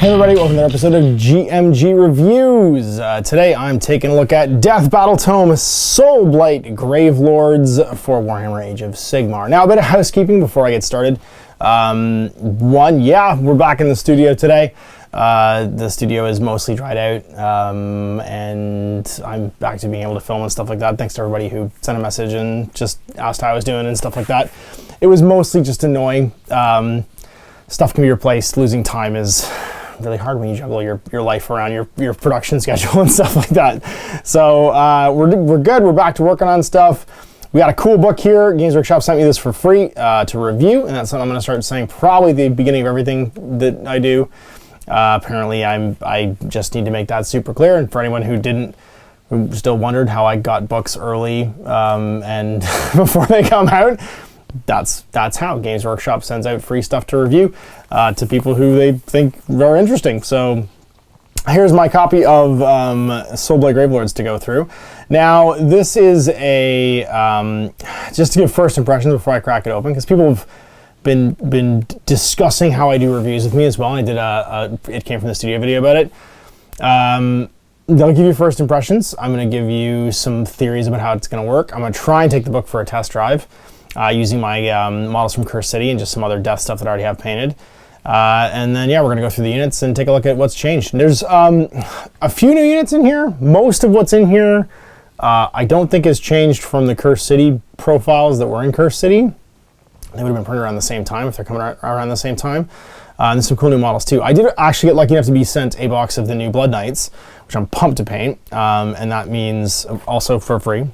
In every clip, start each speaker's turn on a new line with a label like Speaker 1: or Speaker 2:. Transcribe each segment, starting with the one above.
Speaker 1: Hey everybody, welcome to another episode of GMG Reviews. Today I'm taking a look at Death Battletome Soulblight Gravelords for Warhammer Age of Sigmar. Now a bit of housekeeping before I get started. We're back in the studio today. The studio is mostly dried out, and I'm back to being able to film and stuff like that. Thanks to everybody who sent a message and just asked how I was doing and stuff like that. It was mostly just annoying. Stuff can be replaced. Losing time is really hard when you juggle your life around your production schedule and stuff like that. So we're good. We're back to working on stuff. We got a cool book here. Games Workshop sent me this for free to review, and that's something I'm going to start saying probably the beginning of everything that I do. Apparently I just need to make that super clear, and for anyone who still wondered how I got books early and before they come out, that's how Games Workshop sends out free stuff to review to people who they think are interesting. So here's my copy of Soulblight Gravelords to go through. Now this is a just to give first impressions before I crack it open, because people have been discussing how I do reviews with me as well. And I did It Came From the Studio video about it. They'll give you first impressions. I'm going to give you some theories about how it's going to work. I'm going to try and take the book for a test drive using my models from Curse City and just some other death stuff that I already have painted. And then, we're going to go through the units and take a look at what's changed. There's a few new units in here. Most of what's in here I don't think has changed from the Curse City profiles that were in Curse City. They would have been printed around the same time if they're coming around the same time. And there's some cool new models too. I did actually get lucky enough to be sent a box of the new Blood Knights, which I'm pumped to paint. And that means also for free,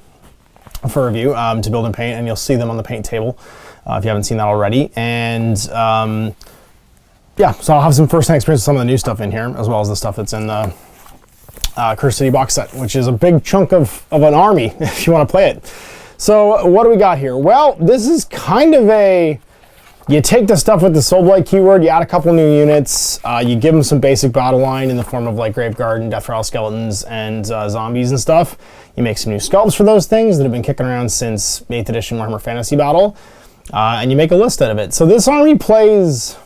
Speaker 1: for review, to build and paint. And you'll see them on the paint table if you haven't seen that already. And so I'll have some first-hand experience with some of the new stuff in here, as well as the stuff that's in the Curse City box set, which is a big chunk of an army if you want to play it. So what do we got here? Well, this is kind of you take the stuff with the Soulblight keyword, you add a couple new units, you give them some basic battle line in the form of like Graveguard and Death Rattle skeletons and zombies and stuff. You make some new sculpts for those things that have been kicking around since 8th edition Warhammer Fantasy Battle, and you make a list out of it. So this army plays,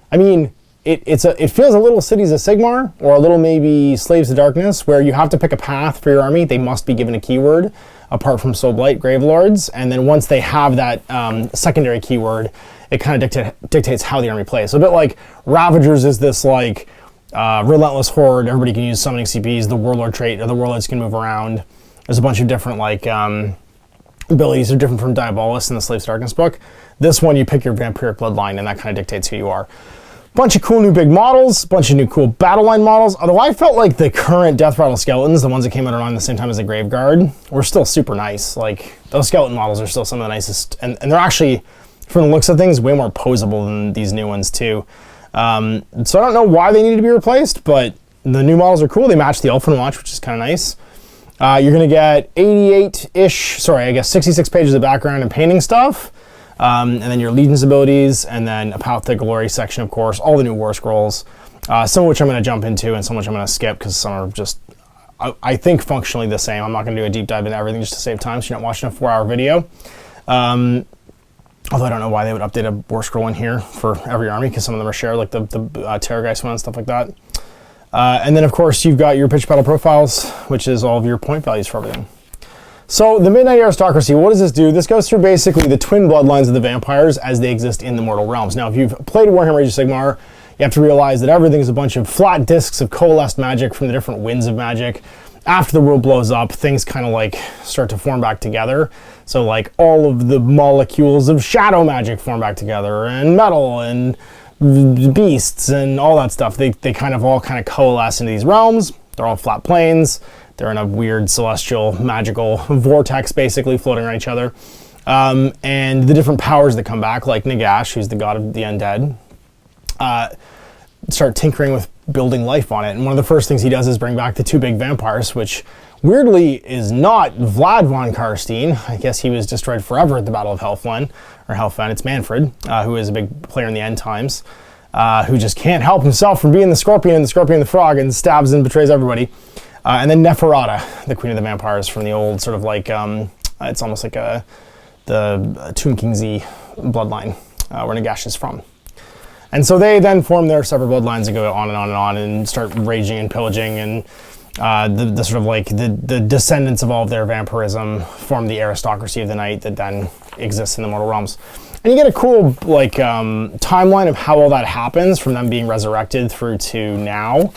Speaker 1: I mean, it feels a little Cities of Sigmar, or a little maybe Slaves of Darkness, where you have to pick a path for your army. They must be given a keyword, apart from Soulblight Gravelords, and then once they have that secondary keyword, it kind of dictates how the army plays. So a bit like Ravagers is this like relentless horde, everybody can use summoning CPs, the Warlord trait, or the Warlords can move around. There's a bunch of different like abilities are different from Diabolus in the Slaves of Darkness book. This one you pick your Vampiric bloodline, and that kind of dictates who you are. Bunch of cool new big models, bunch of new cool battle line models, although I felt like the current Death Rattle skeletons, the ones that came out around the same time as the Graveguard, were still super nice. Like, those skeleton models are still some of the nicest, and they're actually, from the looks of things, way more posable than these new ones too. So I don't know why they need to be replaced, but the new models are cool. They match the Elfin Watch, which is kind of nice. You're gonna get 66 pages of background and painting stuff. And then your Legion's abilities, and then a Path to Glory section, of course, all the new War Scrolls, some of which I'm going to jump into and some of which I'm going to skip because some are just, I think, functionally the same. I'm not going to do a deep dive into everything just to save time so you're not watching a 4-hour video. Although I don't know why they would update a War Scroll in here for every army, because some of them are shared, like the Terrorgeist one and stuff like that. And then, of course, you've got your pitch battle profiles, which is all of your point values for everything. So the Midnight Aristocracy, what does this do? This goes through basically the twin bloodlines of the vampires as they exist in the mortal realms. Now, if you've played Warhammer Age of Sigmar, you have to realize that everything is a bunch of flat discs of coalesced magic from the different winds of magic. After the world blows up, things kind of like start to form back together. So like all of the molecules of shadow magic form back together, and metal and beasts and all that stuff. They kind of all coalesce into these realms. They're all flat plains. They're in a weird celestial magical vortex basically floating around each other. And the different powers that come back, like Nagash, who's the god of the undead, start tinkering with building life on it. And one of the first things he does is bring back the two big vampires, which weirdly is not Vlad von Karstein. I guess he was destroyed forever at the Battle of Helfen. It's Manfred, who is a big player in the end times, who just can't help himself from being the Scorpion and the Frog and stabs and betrays everybody. And then Nephrota, the Queen of the Vampires from the old sort of like, it's almost like the Tomb King Z bloodline, where Nagash is from. And so they then form their separate bloodlines and go on and on and on and start raging and pillaging, and the sort of like the descendants of all of their vampirism form the aristocracy of the night that then exists in the mortal realms. And you get a cool like timeline of how all that happens from them being resurrected through to now.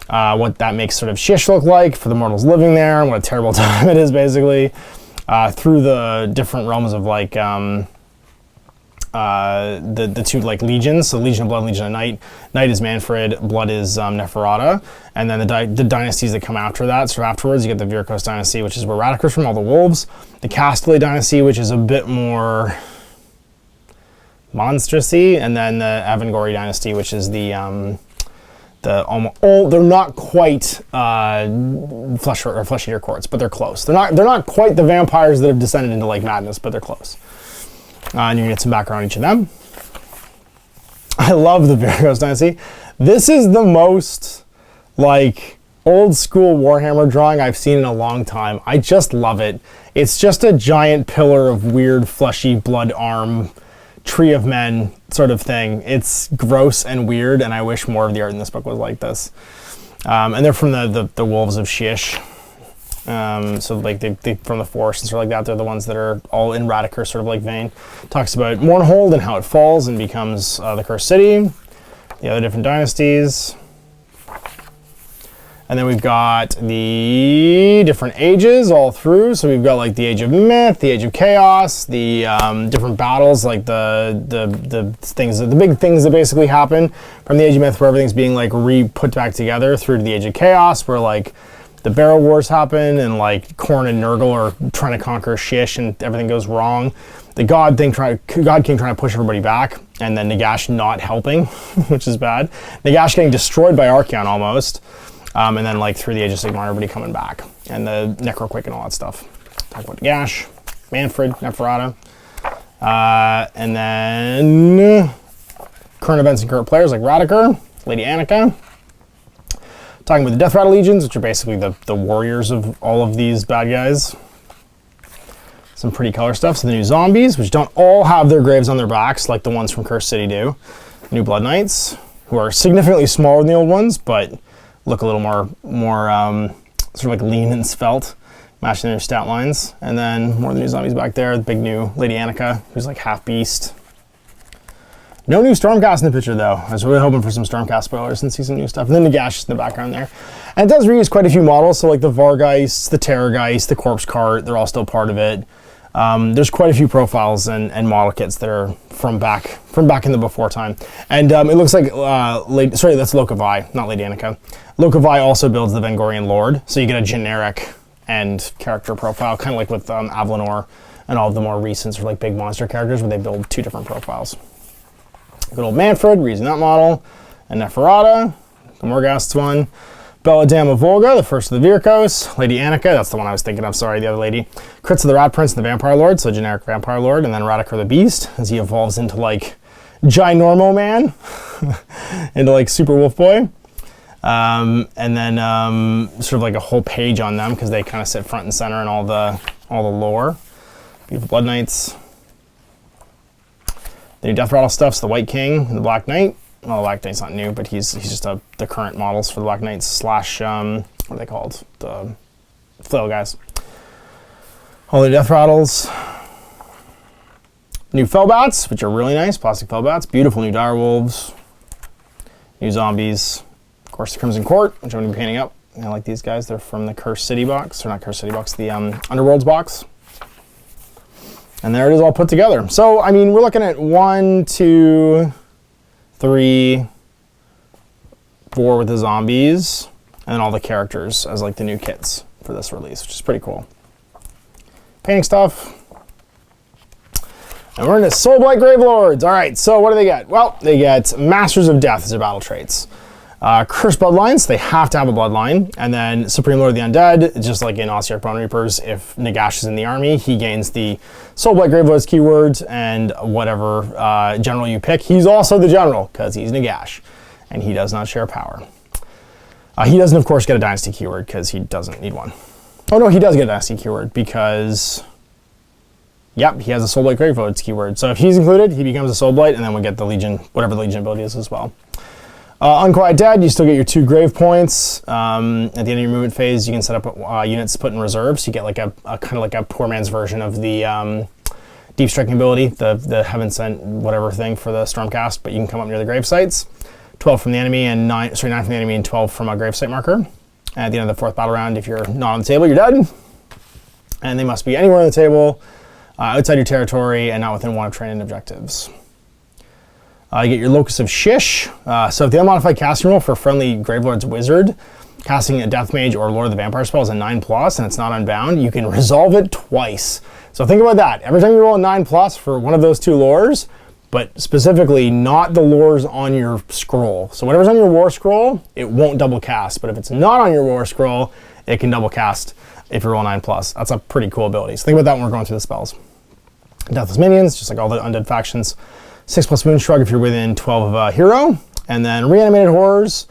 Speaker 1: What that makes sort of Shish look like for the mortals living there, and what a terrible time it is basically. Through the different realms of like the two like legions, so Legion of Blood, Legion of Night. Night is Manfred, Blood is Nephrota, and then the dynasties that come after that. So afterwards, you get the Virkos Dynasty, which is where Radica's from, all the wolves. The Kastelai Dynasty, which is a bit more monstrous-y, and then the Avangori Dynasty, which is they're not quite flesh eater courts, but they're close. They're not quite the vampires that have descended into like madness, but they're close. And you can get some background on each of them. I love the Virkos Dynasty. This is the most like old school Warhammer drawing I've seen in a long time. I just love it. It's just a giant pillar of weird fleshy blood arm tree of men sort of thing. It's gross and weird, and I wish more of the art in this book was like this. And they're from the wolves of Shish. So like they from the forest and sort of like that. They're the ones that are all in Radica sort of like vein. Talks about Mournhold and how it falls and becomes the cursed city. The other different dynasties. And then we've got the different ages all through. So we've got like the Age of Myth, the Age of Chaos, the different battles, like the things, the big things that basically happen from the Age of Myth, where everything's being like put back together, through to the Age of Chaos, where like the Barrow Wars happen and like Khorne and Nurgle are trying to conquer Shish and everything goes wrong. The God King trying to push everybody back, and then Nagash not helping, which is bad. Nagash getting destroyed by Archaon almost. And then like through the Age of Sigmar, everybody coming back, and the Necroquick and all that stuff. Talk about Nagash, Manfred, Nephrota, and then current events and current players like Radica, Lady Anika. Talking about the Death Rattle Legions, which are basically the warriors of all of these bad guys. Some pretty color stuff. So the new zombies, which don't all have their graves on their backs like the ones from Cursed City do. New Blood Knights, who are significantly smaller than the old ones, but look a little more sort of like lean and svelte, matching their stat lines. And then more of the new zombies back there. The big new Lady Anika, who's like half beast. No new Stormcast in the picture though. I was really hoping for some Stormcast spoilers and see some new stuff. And then Nagash in the background there. And it does reuse quite a few models, so like the Vargeist, the Terrorgeist, the Corpse Cart, they're all still part of it. There's quite a few profiles and model kits that are from back in the before time. And it looks like, sorry, that's Lokavi, not Lady Anika. Lokavi also builds the Vengorian Lord, so you get a generic end character profile, kind of like with Avlanor and all of the more recent sort of like big monster characters where they build two different profiles. Good old Manfred, reusing that model, and Nephrota, the Morghast's one. Belladonna Volga, the first of the Virkos. Lady Anika, that's the one I was thinking of, sorry, the other lady. Crits of the Rat Prince and the Vampire Lord, so generic Vampire Lord, and then Radica the Beast, as he evolves into like Ginormo Man, into like Super Wolf Boy. And then sort of like a whole page on them, because they kind of sit front and center in all the lore. Beautiful Blood Knights. The new Death Rattle stuff's the White King and the Black Knight. Well, the Black Knight's not new, but he's just the current models for the Black Knights slash, what are they called? The flail guys. All the Death Rattles. New Fellbats, which are really nice, plastic Fellbats. Beautiful new Direwolves. New Zombies. Of course, the Crimson Court, which I'm going to be painting up. I like these guys. They're from the Cursed City box, or not Cursed City box, the Underworlds box. And there it is all put together. So, I mean, we're looking at 1, 2, 3, 4 with the zombies, and then all the characters as like the new kits for this release, which is pretty cool. Painting stuff. And we're into Soulblight Gravelords. All right, so what do they get? Well, they get Masters of Death as their battle traits. Cursed Bloodlines, they have to have a bloodline. And then Supreme Lord of the Undead, just like in Ossiarch Bone Reapers, if Nagash is in the army, he gains the Soulblight Gravelords keywords and whatever general you pick. He's also the general, because he's Nagash, and he does not share power. He doesn't, of course, get a Dynasty keyword, because he doesn't need one. Oh no, he does get a Dynasty keyword, because Yep, he has a Soulblight Gravelords keyword. So if he's included, he becomes a Soulblight, and then we get the Legion, whatever the Legion ability is as well. Unquiet Dead, you still get your 2 grave points. At the end of your movement phase, you can set up units to put in reserve, so you get like a kind of like a poor man's version of the Deep Striking ability, the Heaven Sent whatever thing for the Stormcast, but you can come up near the grave sites. 12 from the enemy and 9 from the enemy and 12 from a gravesite marker. And at the end of the 4th battle round, if you're not on the table, you're dead. And they must be anywhere on the table, outside your territory, and not within 1 of training objectives. You get your Locus of Shish. So if the unmodified casting roll for friendly Gravelord's Wizard, casting a Death Mage or Lord of the Vampire spell is a 9+, and it's not unbound, you can resolve it twice. So think about that. Every time you roll a 9+ for one of those 2 lures, but specifically not the lures on your scroll. So whatever's on your war scroll, it won't double cast. But if it's not on your war scroll, it can double cast if you roll 9+. That's a pretty cool ability. So think about that when we're going through the spells. Deathless Minions, just like all the undead factions. 6+ Moonshrug if you're within 12 of a hero. And then Reanimated Horrors.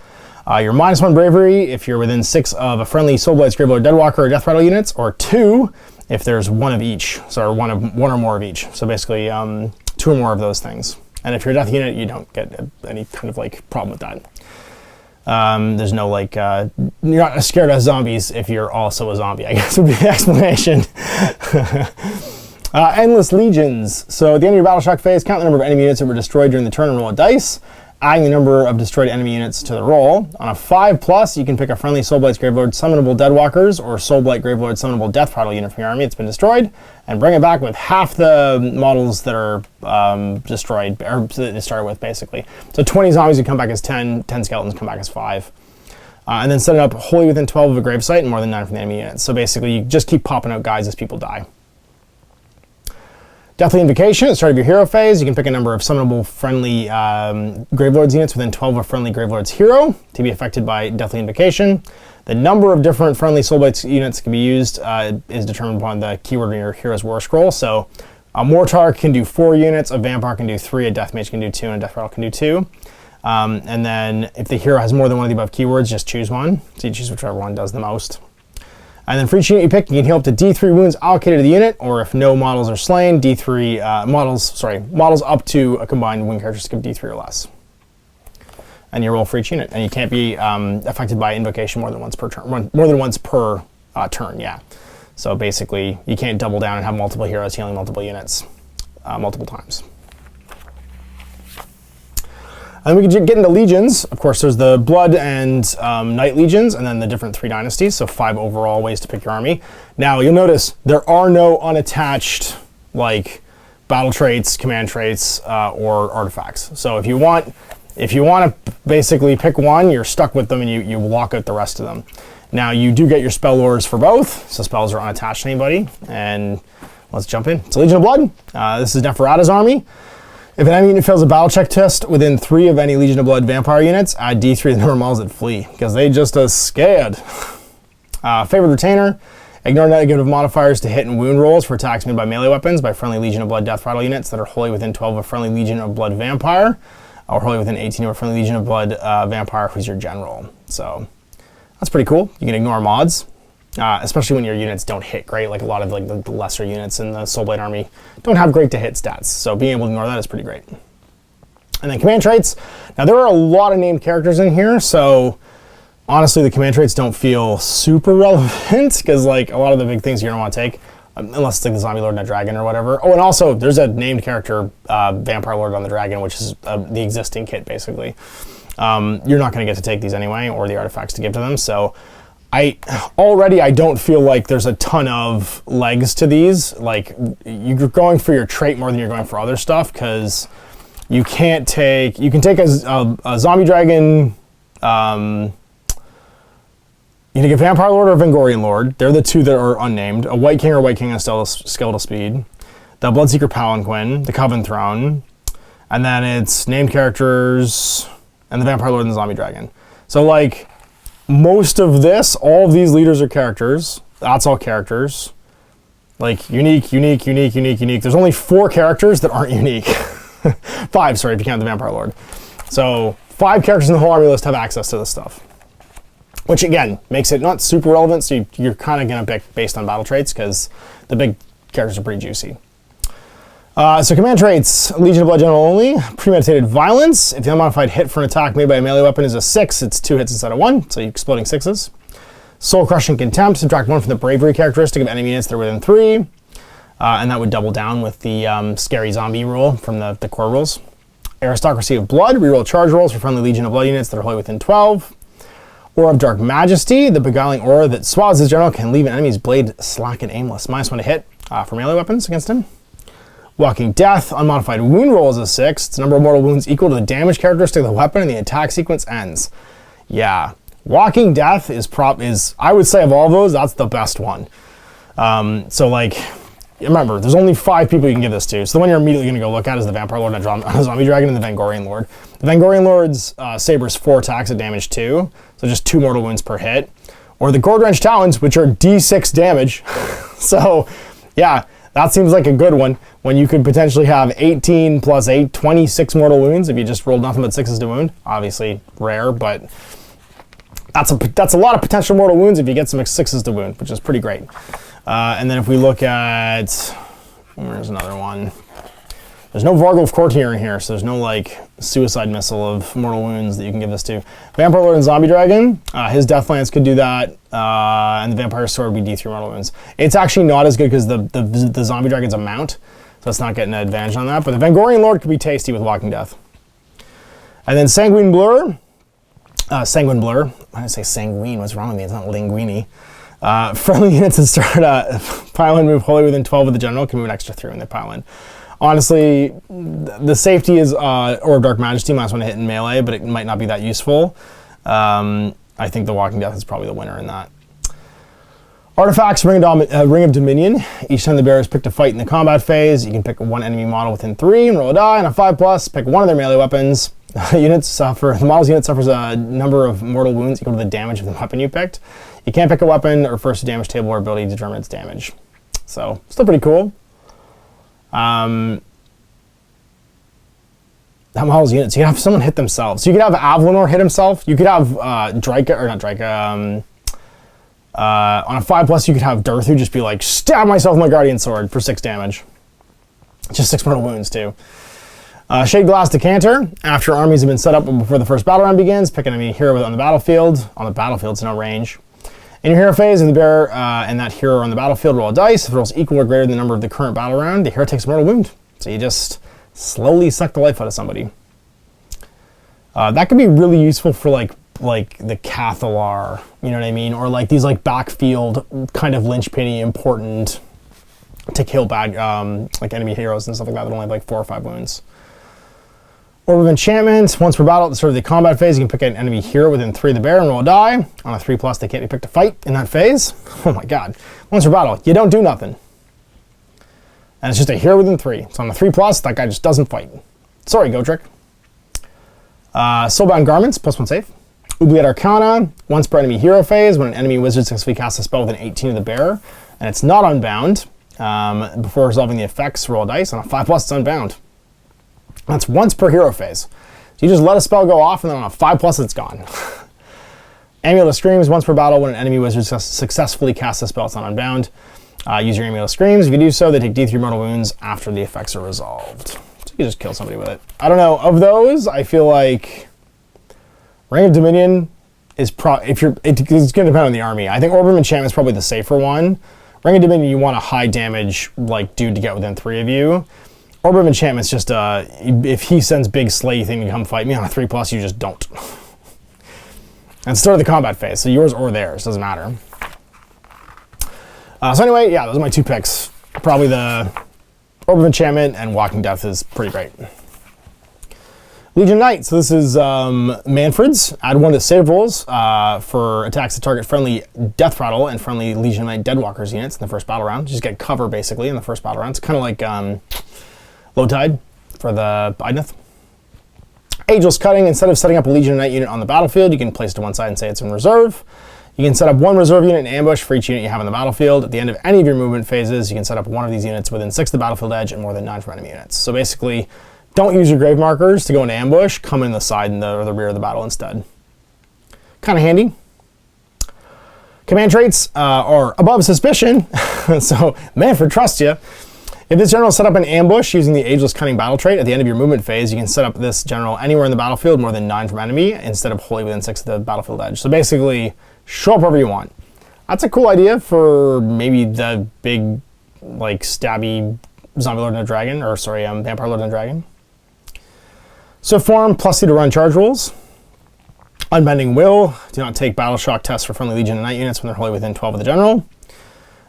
Speaker 1: Your -1 Bravery if you're within 6 of a friendly Soulblight's Gravelord Deadwalker or Death Rattle units, or 2 if there's 1 of each. So one or more of each. So basically 2 or more of those things. And if you're a death unit, you don't get any kind of like problem with that. There's no like, you're not scared of zombies if you're also a zombie, I guess would be the explanation. Endless Legions. So at the end of your battle shock phase, count the number of enemy units that were destroyed during the turn and roll a dice, adding the number of destroyed enemy units to the roll. On a 5+, you can pick a friendly Soulblight's Gravelord Summonable Deadwalkers or Soulblight Gravelord Summonable Death Rattle unit from your army that's been destroyed, and bring it back with half the models that are destroyed, or that it started with, basically. So 20 zombies would come back as 10, 10 skeletons come back as 5. And then set it up wholly within 12 of a gravesite and more than 9 from the enemy units. So basically, you just keep popping out guys as people die. Deathly Invocation, at the start of your hero phase, you can pick a number of summonable friendly Gravelords units within 12 of a friendly Gravelord's hero to be affected by Deathly Invocation. The number of different friendly Soulblight units that can be used is determined upon the keyword in your hero's war scroll. So a Mortar can do 4 units, a Vampire can do 3, a Death Mage can do 2, and a Death Rattle can do 2. And then if the hero has more than one of the above keywords, just choose one. So you choose whichever one does the most. And then for each unit you pick, you can heal up to D3 wounds allocated to the unit, or if no models are slain, models up to a combined wound characteristic of D3 or less. And you roll for each unit, and you can't be affected by invocation more than once per turn. Yeah. So basically, you can't double down and have multiple heroes healing multiple units multiple times. And we can get into legions. Of course, there's the Blood and Night Legions, and then the different 3 dynasties, so 5 overall ways to pick your army. Now, you'll notice there are no unattached, like, battle traits, command traits, or artifacts. So if you want to basically pick one, you're stuck with them, and you lock out the rest of them. Now, you do get your spell lures for both, so spells are unattached to anybody, and let's jump in. It's a Legion of Blood. This is Nephrota's army. If an enemy unit fails a battle check test within 3 of any Legion of Blood vampire units, add D3 to the number of models that flee, because they just are scared. Favored Retainer. Ignore negative modifiers to hit and wound rolls for attacks made by melee weapons by friendly Legion of Blood Death Rattle units that are wholly within 12 of a friendly Legion of Blood Vampire, or wholly within 18 of a friendly Legion of Blood Vampire who's your general. So that's pretty cool. You can ignore mods. Especially when your units don't hit great, like a lot of like the lesser units in the Soulblight army don't have great to hit stats, so being able to ignore that is pretty great. And then command traits. Now there are a lot of named characters in here, so honestly the command traits don't feel super relevant, because like a lot of the big things you're gonna want to take, unless it's like the Zombie Lord and a Dragon or whatever. Oh, and also there's a named character, Vampire Lord on the Dragon, which is the existing kit basically. You're not gonna get to take these anyway, or the artifacts to give to them, so I don't feel like there's a ton of legs to these. Like, you're going for your trait more than you're going for other stuff, because you can take a zombie dragon, you can take a vampire lord or a Vengorian lord. They're the 2 that are unnamed. A white king or white king on skeletal speed. The Bloodseeker Palanquin, the Coven Throne, and then it's named characters and the vampire lord and the zombie dragon. So like, most of this, all of these leaders are characters. That's all characters. Like, unique. There's only 4 characters that aren't unique. 5, sorry, if you count the Vampire Lord. So 5 characters in the whole army list have access to this stuff. Which, again, makes it not super relevant, so you're kind of going to pick based on battle traits, because the big characters are pretty juicy. So command traits, Legion of Blood General only, Premeditated Violence. If the unmodified hit for an attack made by a melee weapon is a 6, it's 2 hits instead of 1, so you're exploding 6s. Soul Crushing Contempt, subtract 1 from the Bravery characteristic of enemy units that are within 3. And that would double down with the Scary Zombie rule from the core rules. Aristocracy of Blood, reroll charge rolls for friendly Legion of Blood units that are wholly within 12. Aura of Dark Majesty, the beguiling aura that swathes his general can leave an enemy's blade slack and aimless. -1 to hit for melee weapons against him. Walking Death, unmodified wound roll is a 6. It's the number of mortal wounds equal to the damage characteristic of the weapon and the attack sequence ends. Yeah, Walking Death is I would say of all those, that's the best one. So like, remember, there's only 5 people you can give this to. So the one you're immediately going to go look at is the Vampire Lord and a Zombie Dragon and the Vangorian Lord. The Vangorian Lord's Saber's 4 attacks at damage 2, so just 2 mortal wounds per hit. Or the Gold Wrench Talons, which are D6 damage. So, yeah, that seems like a good one when you could potentially have 18 plus 8, 26 mortal wounds if you just rolled nothing but 6s to wound. Obviously rare, but that's a lot of potential mortal wounds if you get some 6s to wound, which is pretty great. And then if we look at, where's another one? There's no Vargulf Courtier in here, so there's no like suicide missile of mortal wounds that you can give this to. Vampire Lord and Zombie Dragon, his Deathlance could do that, and the Vampire Sword would be D3 mortal wounds. It's actually not as good because the Zombie Dragon's a mount, so it's not getting an advantage on that, but the Vangorian Lord could be tasty with Walking Death. And then Sanguine Blur, why did I say Sanguine? What's wrong with me? It's not Linguini. Friendly units that start pile in move wholly within 12 of the general can move an extra 3 when they pile in. Honestly, the safety is Aura of Dark Majesty, -1 to hit in melee, but it might not be that useful. I think the Walking Death is probably the winner in that. Artifacts, Ring of Dominion. Each time the bearer is picked a fight in the combat phase, you can pick one enemy model within 3 and roll a die. On a 5+, pick one of their melee weapons. The model's unit suffers a number of mortal wounds equal to the damage of the weapon you picked. You can't pick a weapon that refers to damage table or ability to determine its damage. So, still pretty cool. That model's units. You can have someone hit themselves. So you could have Avlanor hit himself. You could have Draika, or not Draika, on a 5+, you could have Durthu just be like, stab myself with my Guardian Sword for 6 damage. Just 6 mortal wounds, too. Shade Glass Decanter. After armies have been set up before the first battle round begins, pick an enemy hero on the battlefield. On the battlefield, so no range. In your hero phase, if the bearer and that hero are on the battlefield, roll a dice. If it rolls equal or greater than the number of the current battle round, the hero takes a mortal wound. So you just slowly suck the life out of somebody. That could be really useful for like the Cathalar, you know what I mean? Or like these like backfield kind of linchpinny important to kill bad like enemy heroes and stuff like that that only have like 4 or 5 wounds. Orb of Enchantment, once per battle at the start of the combat phase, you can pick an enemy hero within 3 of the bear and roll a die. On a 3+, they can't be picked to fight in that phase. Oh my god. Once per battle, you don't do nothing. And it's just a hero within 3. So on a 3+, that guy just doesn't fight. Sorry, Gotrek. Soulbound Garments, +1 save. Oubliette Arcana, once per enemy hero phase, when an enemy wizard successfully casts a spell within 18 of the bearer, and it's not unbound, before resolving the effects, roll a dice. On a 5+, it's unbound. That's once per hero phase. So you just let a spell go off, and then on a 5+, it's gone. Amulet of Screams, once per battle, when an enemy wizard successfully casts a spell, it's not unbound. Use your Amulet of Screams. If you do so, they take D3 mortal wounds after the effects are resolved. So you can just kill somebody with it. I don't know. Of those, I feel like Ring of Dominion is it's going to depend on the army. I think Orb of Enchantment is probably the safer one. Ring of Dominion, you want a high damage like dude to get within 3 of you. Orb of Enchantment's just if he sends big slayy thing to come fight me on a 3+, you just don't. And start the combat phase, so yours or theirs, doesn't matter. So anyway, yeah, those are my 2 picks. Probably the Orb of Enchantment and Walking Death is pretty great. Legion Knight, so this is Manfred's. Add 1 to save rolls for attacks that target friendly Death Rattle and friendly Legion Knight Deadwalkers units in the first battle round. Just get cover, basically, in the first battle round. It's kind of like Low Tide for the Idneth. Ageless Cutting, instead of setting up a Legion Knight unit on the battlefield, you can place it to one side and say it's in reserve. You can set up 1 reserve unit in ambush for each unit you have on the battlefield. At the end of any of your movement phases, you can set up 1 of these units within 6 of the battlefield edge and more than 9 from enemy units. So basically, don't use your grave markers to go into ambush, come in the side and or the rear of the battle instead. Kind of handy. Command traits are above suspicion, so Manfred trusts you. If this general is set up an ambush using the Ageless Cunning battle trait at the end of your movement phase, you can set up this general anywhere in the battlefield more than 9 from enemy instead of wholly within 6 of the battlefield edge. So basically, show up wherever you want. That's a cool idea for maybe the big, like, stabby Zombie Lord and a Dragon, or sorry, Vampire Lord and a Dragon. Swift form, +2 to run charge rules. Unbending Will, do not take battle shock tests for friendly Legion and Knight units when they're wholly within 12 of the general.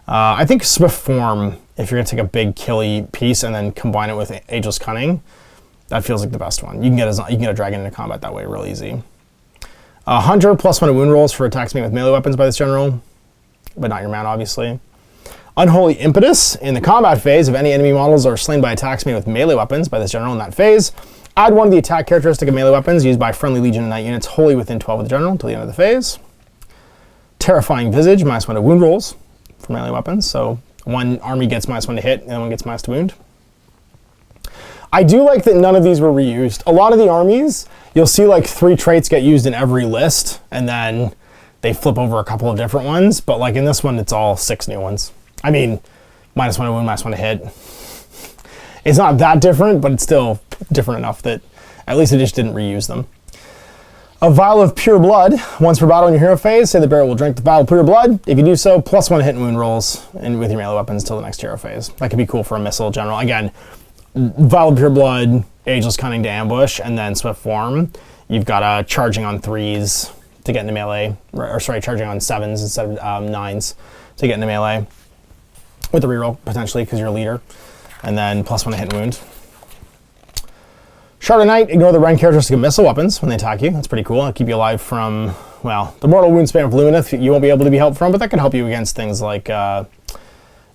Speaker 1: I think Swift form, if you're going to take a big killy piece and then combine it with Ageless Cunning, that feels like the best one. You can get a dragon into combat that way real easy. Hunter, +1 to wound rolls for attacks made with melee weapons by this general, but not your man, obviously. Unholy Impetus, in the combat phase, if any enemy models are slain by attacks made with melee weapons by this general in that phase, add 1 of the attack characteristic of melee weapons used by friendly Legion and Knight units wholly within 12 of the general until the end of the phase. Terrifying Visage, -1 to wound rolls for melee weapons, so one army gets -1 to hit, and then one gets -1 to wound. I do like that none of these were reused. A lot of the armies, you'll see like 3 traits get used in every list, and then they flip over a couple of different ones, but like in this one, it's all 6 new ones. I mean, -1 to wound, -1 to hit. It's not that different, but it's still different enough that at least it just didn't reuse them. A Vial of Pure Blood. Once per battle in your hero phase, say the bearer will drink the Vial of Pure Blood. If you do so, +1 hit and wound rolls with your melee weapons until the next hero phase. That could be cool for a missile general. Again, Vial of Pure Blood, Ageless Cunning to ambush, and then Swift form. You've got charging on 3s to get into melee, or sorry, charging on 7s instead of 9s to get into melee with a reroll potentially because you're a leader, and then +1 to hit and wound. Shard of Night, ignore the rend characteristic of missile weapons when they attack you. That's pretty cool. It'll keep you alive from, well, the mortal wound spam of Lumineth you won't be able to be helped from, but that can help you against things like, float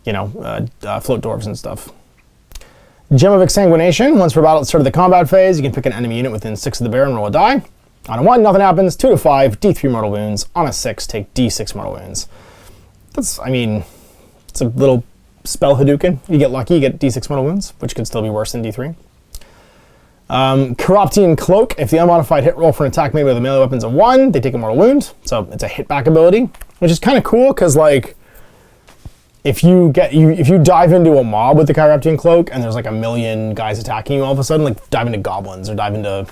Speaker 1: dwarves and stuff. Gem of Exsanguination, once per battle at the start of the combat phase, you can pick an enemy unit within 6 of the bear and roll a die. On a 1, nothing happens. 2 to 5, D3 mortal wounds. On a 6, take D6 mortal wounds. That's, I mean, it's a little spell Hadouken. You get lucky, you get D6 mortal wounds, which could still be worse than D3. Corrupting Cloak, if the unmodified hit roll for an attack made with a melee weapons of 1, they take a mortal wound. So it's a hit back ability, which is kind of cool because like if you dive into a mob with the Corrupting Cloak and there's like a million guys attacking you all of a sudden, like dive into goblins or dive into,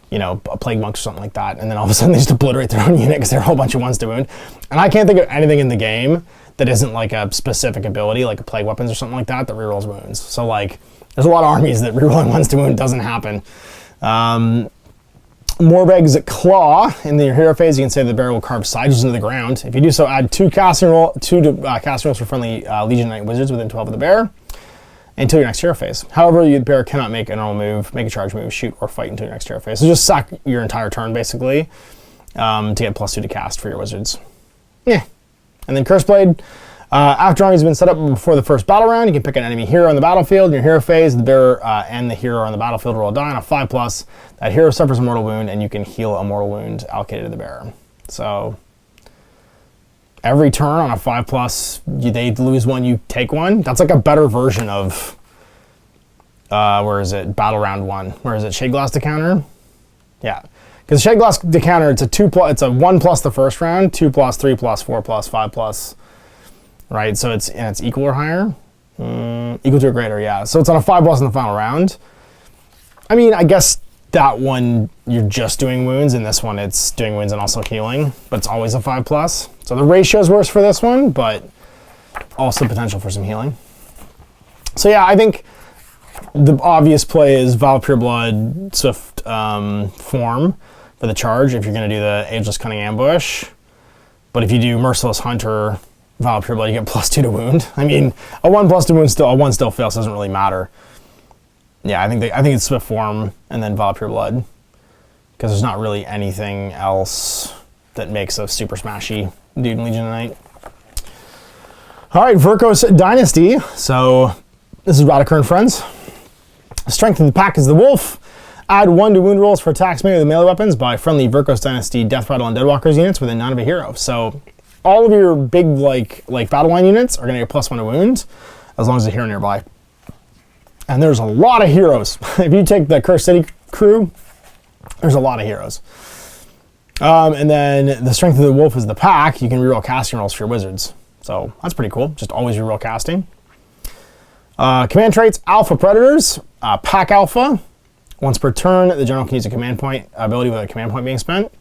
Speaker 1: you know, a plague monks or something like that, and then all of a sudden they just obliterate their own unit because they're a whole bunch of ones to wound. And I can't think of anything in the game that isn't like a specific ability, like a plague weapons or something like that, that rerolls wounds. So like, there's a lot of armies that rerolling ones to wound doesn't happen. Morbeg's Claw, in the hero phase, you can say the bear will carve sides into the ground. If you do so, add 2 casting rolls for friendly Legion Knight wizards within 12 of the bear until your next hero phase. However, the bear cannot make a normal move, make a charge move, shoot, or fight until your next hero phase. So just sack your entire turn, basically, to get +2 to cast for your wizards. Yeah. And then Curseblade. After armies have been set up before the first battle round, you can pick an enemy hero on the battlefield. In your hero phase, the bearer and the hero on the battlefield roll a die on a 5+. That hero suffers a mortal wound, and you can heal a mortal wound allocated to the bearer. So every turn on a 5+, they lose 1, you take 1. That's like a better version of where is it? Battle round 1. Where is it? Shade Glass Decounter? Yeah. Because Shade Glass Decounter, it's a 1+ the first round, 2+, 3+, 4+, 5+. Right, so it's equal or higher? Equal to or greater, yeah. So it's on a 5+ in the final round. I mean, I guess that one, you're just doing wounds, and this one, it's doing wounds and also healing, but it's always a 5+. So the ratio's worse for this one, but also potential for some healing. So yeah, I think the obvious play is Vial of Pure Blood, Swift form for the charge if you're going to do the Ageless Cunning Ambush. But if you do Merciless Hunter, Vial of Pure Blood, you get +2 to wound. I mean, a 1+ to wound a 1 still fails, doesn't really matter. Yeah, I think it's Swift form and then Vial of Pure Blood, because there's not really anything else that makes a super smashy dude in Legion of Night. All right, Verkos Dynasty. So this is Radiker and Friends. Strength of the pack is the wolf. Add 1 to wound rolls for attacks made with melee weapons by friendly Verkos Dynasty Death Rattle and Deadwalkers units within 9 of a hero. So all of your big like battle line units are going to get +1 to wound as long as they're here nearby. And there's a lot of heroes. If you take the Cursed City crew, there's a lot of heroes. And then the Strength of the Wolf is the pack. You can reroll casting rolls for your wizards. So that's pretty cool. Just always reroll casting. Command traits, Alpha Predators, Pack Alpha. Once per turn, the general can use a command point ability with a command point being spent.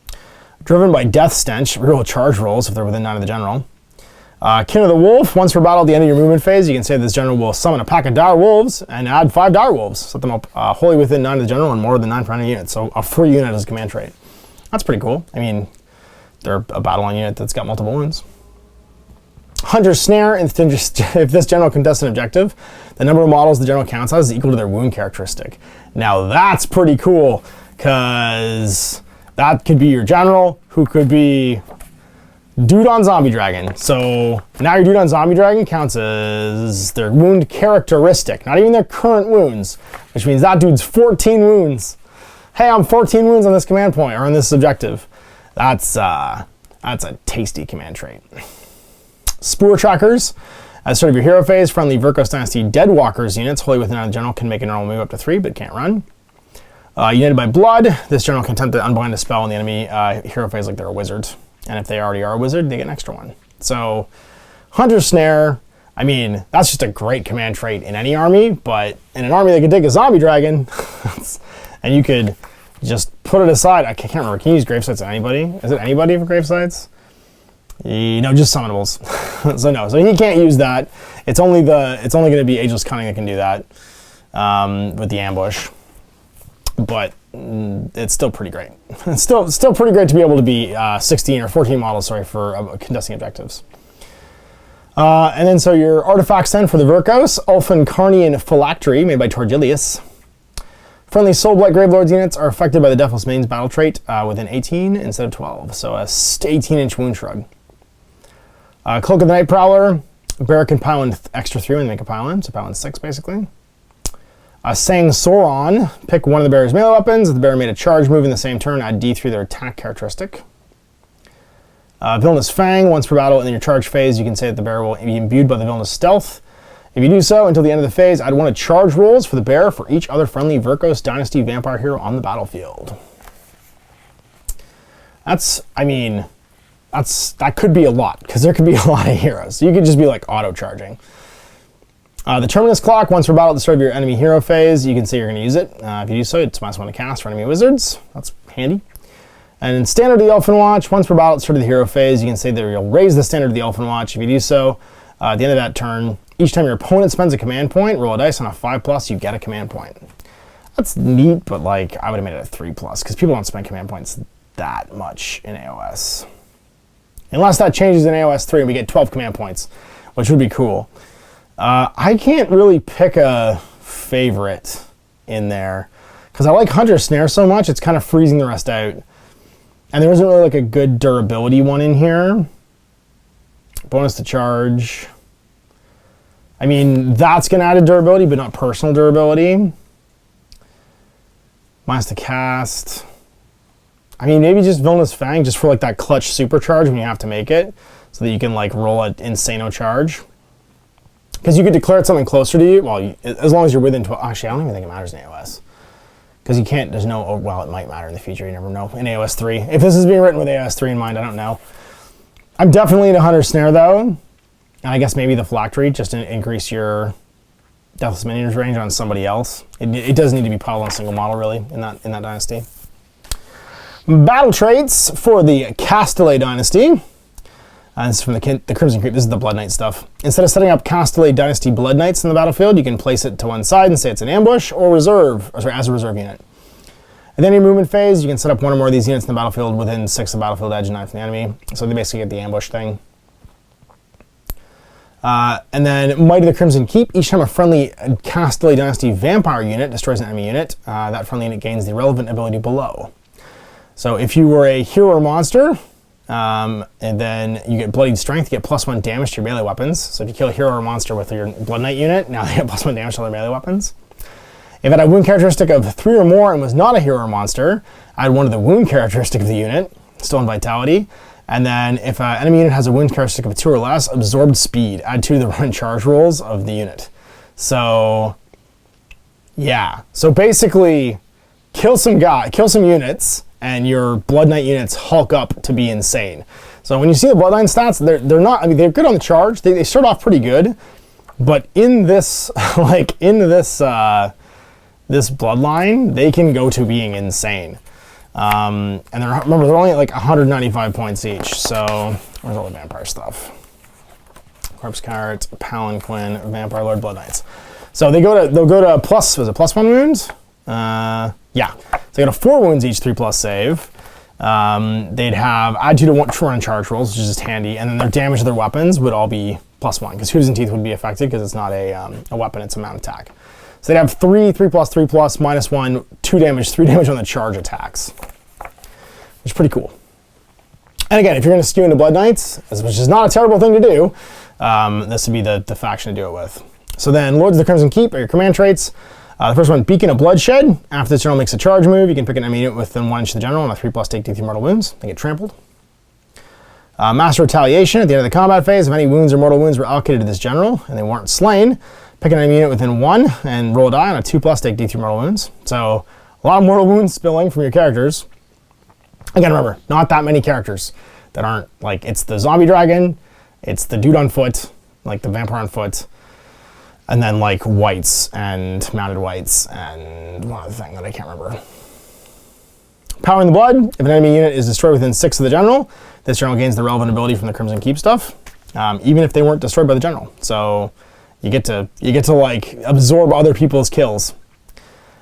Speaker 1: Driven by Death Stench, reroll charge rolls if they're within 9 of the general. Kin of the Wolf, once per battle at the end of your movement phase, you can say this general will summon a pack of dire wolves and add 5 dire wolves. Set them up wholly within 9 of the general and more than 9 per enemy unit. So a free unit as a command trait. That's pretty cool. I mean, they're a battle line unit that's got multiple wounds. Hunter Snare, if this general contests an objective, the number of models the general counts as is equal to their wound characteristic. Now that's pretty cool, because that could be your general, who could be dude on Zombie Dragon. So now your dude on Zombie Dragon counts as their wound characteristic, not even their current wounds, which means that dude's 14 wounds. Hey, I'm 14 wounds on this command point, or on this objective. That's a tasty command trait. Spoor Trackers. As sort of your hero phase, friendly Verkos Dynasty Deadwalkers units, wholly within the general, can make a normal move up to 3, but can't run. United by Blood, this general can attempt to unbind a spell in the enemy hero phase like they're a wizard. And if they already are a wizard, they get an extra one. So, Hunter Snare, I mean, that's just a great command trait in any army, but in an army that can take a Zombie Dragon, and you could just put it aside. I can't remember, can you use Gravesites on anybody? Is it anybody for Gravesites? No, just summonables. So no, so he can't use that. It's only going to be Ageless Cunning that can do that with the ambush. But it's still pretty great. It's still pretty great to be able to be 16 or 14 models, sorry, for contesting objectives. And then so your artifacts then for the Verkos, Ulfencarnian Phylactery, made by Torgilius. Friendly Soulblight Gravelords units are affected by the Deathless Mane's battle trait within 18 instead of 12, so a 18-inch wound shrug. Cloak of the Night Prowler, Bear can pile in extra 3 and make a pile in, so pile in 6 basically. Sang Sauron, pick one of the bear's melee weapons. If the bear made a charge move in the same turn, add D3 their attack characteristic. Villainous Fang, once per battle in your charge phase, you can say that the bear will be imbued by the Villainous Stealth. If you do so until the end of the phase, add 1 of charge rolls for the bear for each other friendly Verkos Dynasty vampire hero on the battlefield. That could be a lot, because there could be a lot of heroes. So you could just be like auto-charging. The Terminus Clock, once per battle at the start of your enemy hero phase, you can say you're going to use it. If you do so, it's -1 to cast for enemy wizards. That's handy. And in Standard of the Elfin Watch, once per battle at the start of the hero phase, you can say that you'll raise the Standard of the Elfin Watch. If you do so, at the end of that turn, each time your opponent spends a command point, roll a dice on a 5+, you get a command point. That's neat, but like I would have made it a 3+, because people don't spend command points that much in AOS. Unless that changes in AOS 3 and we get 12 command points, which would be cool. I can't really pick a favorite in there, because I like Hunter Snare so much, it's kind of freezing the rest out. And there isn't really like a good durability one in here. Bonus to charge. I mean, that's going to add a durability, but not personal durability. -1 to cast. I mean, maybe just Villainous Fang, just for like that clutch supercharge when you have to make it, so that you can like roll an Insano charge. Because you could declare it something closer to you, well, as long as you're within 12. Actually, I don't even think it matters in AOS. Because you can't, there's no, well, it might matter in the future, you never know, in AOS 3. If this is being written with AOS 3 in mind, I don't know. I'm definitely into Hunter Snare, though. And I guess maybe the Phylactery, just to increase your Deathless Minions range on somebody else. It does need to be piled on a single model, really, in that dynasty. Battle traits for the Kastelai Dynasty. This is from the Crimson Creep. This is the Blood Knight stuff. Instead of setting up Kastelai Dynasty Blood Knights in the battlefield, you can place it to one side and say it's an ambush or reserve, or sorry, as a reserve unit. At the end of your movement phase, you can set up 1 or more of these units in the battlefield within 6 of the battlefield edge and 9 from the enemy. So they basically get the ambush thing. And then Might of the Crimson Keep. Each time a friendly Kastelai Dynasty vampire unit destroys an enemy unit, that friendly unit gains the relevant ability below. So if you were a hero or monster, and then you get Bloodied Strength, you get +1 damage to your melee weapons. So if you kill a hero or monster with your Blood Knight unit, now they get +1 damage to their melee weapons. If it had a wound characteristic of 3 or more and was not a hero or monster, add 1 of the wound characteristic of the unit, still in Vitality. And then if an enemy unit has a wound characteristic of 2 or less, Absorbed Speed, add 2 to the run charge rolls of the unit. So, yeah. So basically, kill some units, and your Blood Knight units hulk up to be insane. So when you see the Blood Knight stats, they're not, I mean, they're good on the charge. They start off pretty good, But in this, like in this this bloodline, they can go to being insane. And remember, they're only at like 195 points each. So where's all the vampire stuff? Corpse Cart, Palanquin, Vampire Lord, Blood Knights. So they'll go to plus, was it +1 wounds? Yeah. So they go to 4 wounds each, 3+ save. They'd have add 2 to 1 run charge rolls, which is just handy, and then their damage to their weapons would all be +1, because Hooves and Teeth would be affected because it's not a weapon, it's a mount attack. So they'd have 3+, 3+, -1, 2 damage, 3 damage on the charge attacks, which is pretty cool. And again, if you're going to skew into Blood Knights, which is not a terrible thing to do, this would be the faction to do it with. So then, Lords of the Crimson Keep are your command traits. The first one, Beacon of Bloodshed. After this general makes a charge move, you can pick an enemy unit within 1 inch of the general on a 3+ take D3 mortal wounds. They get trampled. Master Retaliation. At the end of the combat phase, if any wounds or mortal wounds were allocated to this general and they weren't slain, pick an enemy unit within 1 and roll a die on a 2+ take D3 mortal wounds. So a lot of mortal wounds spilling from your characters. Again, remember, not that many characters that aren't, like, it's the zombie dragon, it's the dude on foot, like the vampire on foot, and then like whites and mounted whites and one other thing that I can't remember. Powering the Blood. If an enemy unit is destroyed within 6 of the general, this general gains the relevant ability from the Crimson Keep stuff, even if they weren't destroyed by the general. So you get to like absorb other people's kills.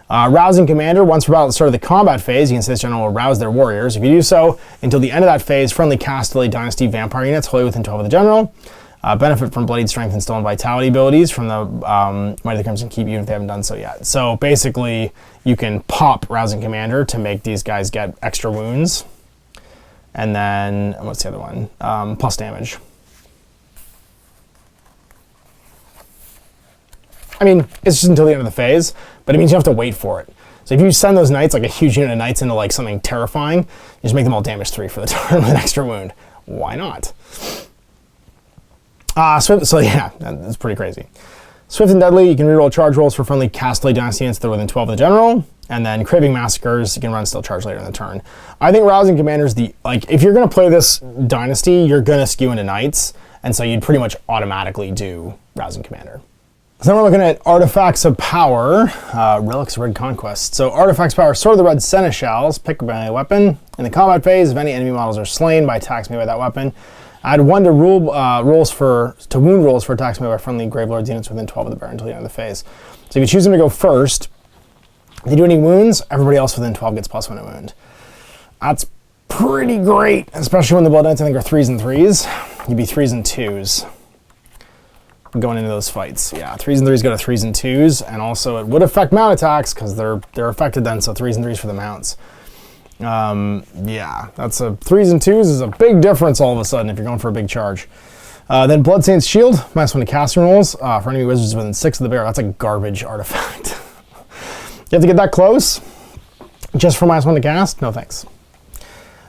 Speaker 1: Rousing Commander. Once per battle at the start of the combat phase, you can say this general will rouse their warriors. If you do so, until the end of that phase, friendly Kastelai Dynasty vampire units wholly within 12 of the general benefit from Bloodied Strength and Stolen Vitality abilities from the Might of the Crimson Keep, even if they haven't done so yet. So basically, you can pop Rousing Commander to make these guys get extra wounds. And then, what's the other one? Plus damage. I mean, it's just until the end of the phase, but it means you have to wait for it. So if you send those knights, like a huge unit of knights, into like something terrifying, you just make them all damage 3 for the turn with an extra wound. Why not? So yeah, that's pretty crazy. Swift and Deadly, you can reroll charge rolls for friendly Kastelai Dynasty units that are within 12 of the general. And then Craving Massacres, you can run still charge later in the turn. I think Rousing Commander's if you're going to play this Dynasty, you're going to skew into Knights. And so you'd pretty much automatically do Rousing Commander. So then we're looking at Artifacts of Power, Relics of Red Conquest. So Artifacts of Power, Sword of the Red Seneschals, pick a weapon. In the combat phase, if any enemy models are slain by attacks made by that weapon, add 1 to wound rolls for attacks made by friendly Gravelords units within 12 of the bear until the end of the phase. So if you choose them to go first, if they do any wounds, everybody else within 12 gets +1 a wound. That's pretty great, especially when the Blood Knights I think are 3s and 3s. You'd be 3s and 2s going into those fights. Yeah, 3s and 3s go to 3s and 2s, and also it would affect mount attacks because they're affected then, so 3s and 3s for the mounts. Yeah, that's 3s and 2s is a big difference all of a sudden if you're going for a big charge. Then Bloodstains Shield, -1 to casting rolls for enemy wizards within 6 of the bear. That's a garbage artifact. You have to get that close just for -1 to cast? No thanks.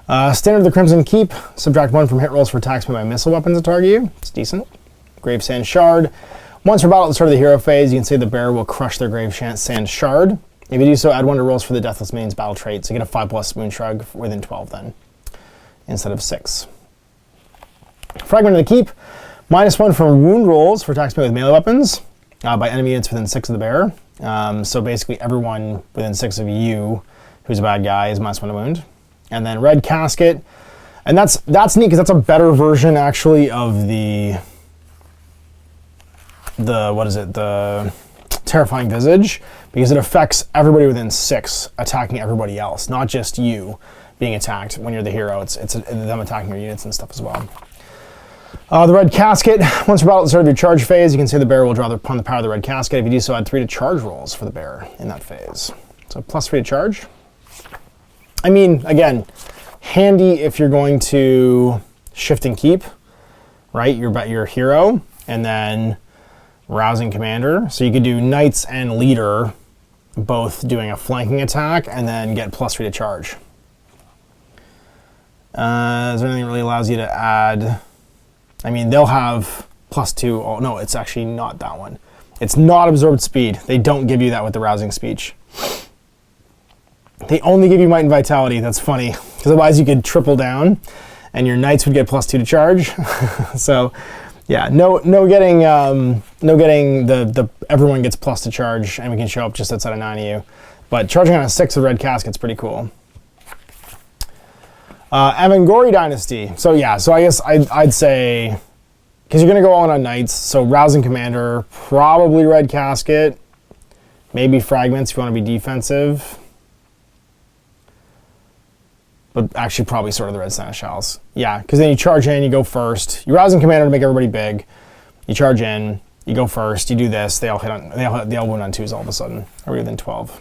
Speaker 1: Standard of the Crimson Keep, subtract 1 from hit rolls for attacks made by missile weapons that target you. It's decent. Gravesand Shard. Once per battle at the start of the hero phase, you can say the bear will crush their Gravesand Shard. If you do so, add 1 to rolls for the Deathless Minions battle trait, so you get a 5+ Moon Shrug within 12 then, instead of 6. Fragment of the Keep, -1 from wound rolls for attacks made with melee weapons by enemy units within 6 of the bear. So basically everyone within 6 of you who's a bad guy is -1 to wound. And then Red Casket, and that's neat because that's a better version actually of the Terrifying Visage, because it affects everybody within 6 attacking everybody else, not just you being attacked when you're the hero. It's them attacking your units and stuff as well. The Red Casket, once per battle at the start of your charge phase, you can say the bear will draw upon the power of the Red Casket. If you do so, add 3 to charge rolls for the bear in that phase. So +3 to charge. I mean, again, handy if you're going to shift and keep, right? Your hero, and then Rousing Commander. So you could do Knights and Leader both doing a flanking attack and then get +3 to charge. Is there anything that really allows you to add? I mean, they'll have +2. Oh, no, it's actually not that one. It's not absorbed speed. They don't give you that with the Rousing Speech. They only give you Might and Vitality. That's funny, because otherwise you could triple down and your Knights would get +2 to charge. So Yeah, no getting the everyone gets plus to charge, and we can show up just outside of 9 of you. But charging on a 6 with red casket's pretty cool. Avangori Dynasty. So yeah, so I guess I'd say, because you're gonna go on knights, so Rousing Commander, probably red casket, maybe fragments if you want to be defensive. But actually probably sort of the red Seneschals. Yeah, because then you charge in, you go first. You Rousing Commander to make everybody big. You charge in, you go first, you do this, they all wound on 2s all of a sudden. Or within 12.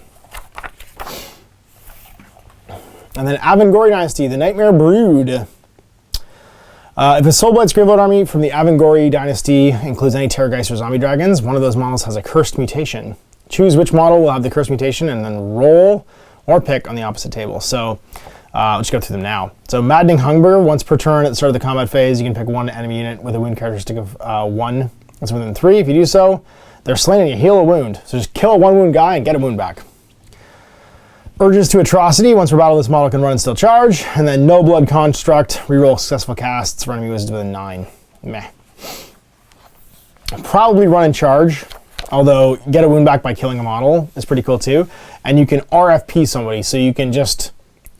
Speaker 1: And then Avangori Dynasty, the Nightmare Brood. If a Soulblight's Gravelord army from the Avangori Dynasty includes any Terrorgeist or Zombie Dragons, one of those models has a cursed mutation. Choose which model will have the cursed mutation and then roll or pick on the opposite table. So let's go through them now. So Maddening Hunger, once per turn at the start of the combat phase, you can pick one enemy unit with a wound characteristic of 1. That's within 3. If you do so, they're slain and you heal a wound. So just kill a 1 wound guy and get a wound back. Urges to Atrocity, once per battle this model can run and still charge. And then No Blood Construct, reroll successful casts for enemy wizards within 9. Meh. Probably run and charge, although get a wound back by killing a model is pretty cool too. And you can RFP somebody, so you can just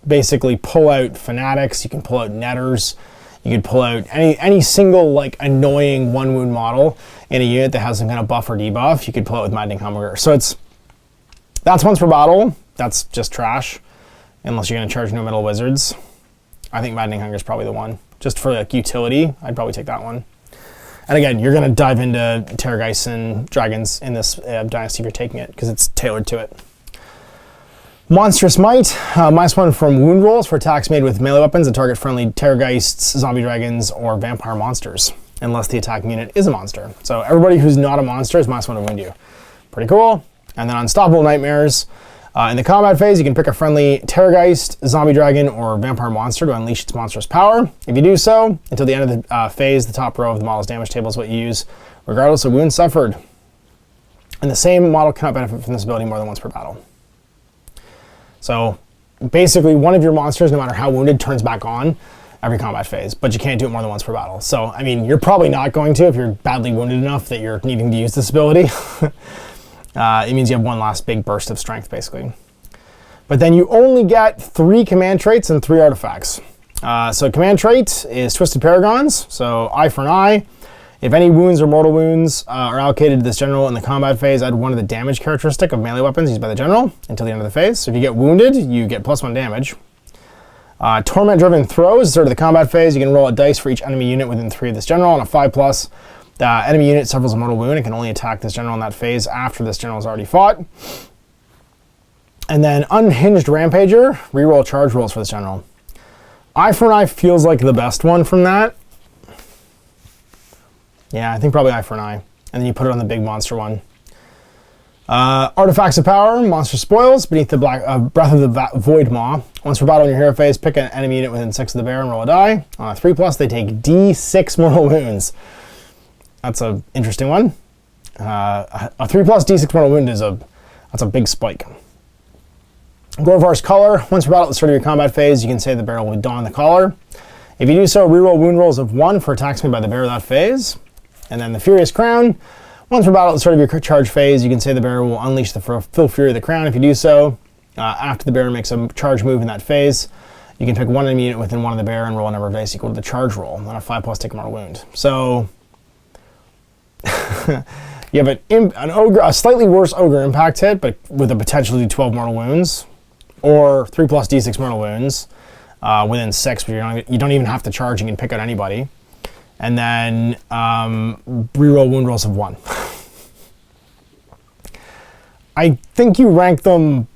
Speaker 1: basically pull out Fanatics, you can pull out Netters, you can pull out any single like annoying 1 wound model in a unit that has some kind of buff or debuff, you could pull it with Maddening Hunger. So that's once per battle. That's just trash, unless you're going to charge no metal wizards. I think Maddening Hunger is probably the one. Just for like utility, I'd probably take that one. And again, you're going to dive into Terrorgeists and Dragons in this dynasty if you're taking it, because it's tailored to it. Monstrous Might, -1 from wound rolls for attacks made with melee weapons that target friendly Terrorgeists, Zombie Dragons, or Vampire monsters, unless the attacking unit is a monster. So everybody who's not a monster is -1 to wound you. Pretty cool. And then Unstoppable Nightmares. In the combat phase, you can pick a friendly Terrorgeist, Zombie Dragon, or Vampire monster to unleash its monstrous power. If you do so, until the end of the phase, the top row of the model's damage table is what you use, regardless of wounds suffered. And the same model cannot benefit from this ability more than once per battle. So basically, one of your monsters, no matter how wounded, turns back on every combat phase, but you can't do it more than once per battle. So, I mean, you're probably not going to if you're badly wounded enough that you're needing to use this ability. It means you have one last big burst of strength, basically. But then you only get 3 command traits and 3 artifacts. So command trait is Twisted Paragons, so eye for an eye. If any wounds or mortal wounds are allocated to this general in the combat phase, add 1 of the damage characteristic of melee weapons used by the general until the end of the phase. So if you get wounded, you get +1 damage. Torment-driven throws, start of the combat phase, you can roll a dice for each enemy unit within 3 of this general on a 5+. The enemy unit suffers a mortal wound and can only attack this general in that phase after this general has already fought. And then Unhinged Rampager, reroll charge rolls for this general. Eye for an eye feels like the best one from that. Yeah, I think probably eye for an eye. And then you put it on the big monster one. Artifacts of Power, Monster Spoils, beneath the Breath of the Void Maw. Once per battle in your hero phase, pick an enemy unit within 6 of the bear and roll a die. On a 3+, they take D6 mortal wounds. That's an interesting one. A 3+ D6 mortal wound is that's a big spike. Gorvar's Collar. Once per battle at the start of your combat phase, you can say the bear will don the collar. If you do so, reroll wound rolls of 1 for attacks made by the bear that phase. And then the Furious Crown. Once per battle at the start of your charge phase, you can say the bear will unleash the full fury of the crown. If you do so, after the bear makes a charge move in that phase, you can pick 1 enemy unit within 1 of the bear and roll a number of dice equal to the charge roll. On a 5+, take a mortal wound. So you have a slightly worse ogre impact hit, but with a potential to do 12 mortal wounds, or 3+ D6 mortal wounds within 6, but you don't even have to charge. You can pick out anybody. And then reroll wound rolls of 1. I think you rank them,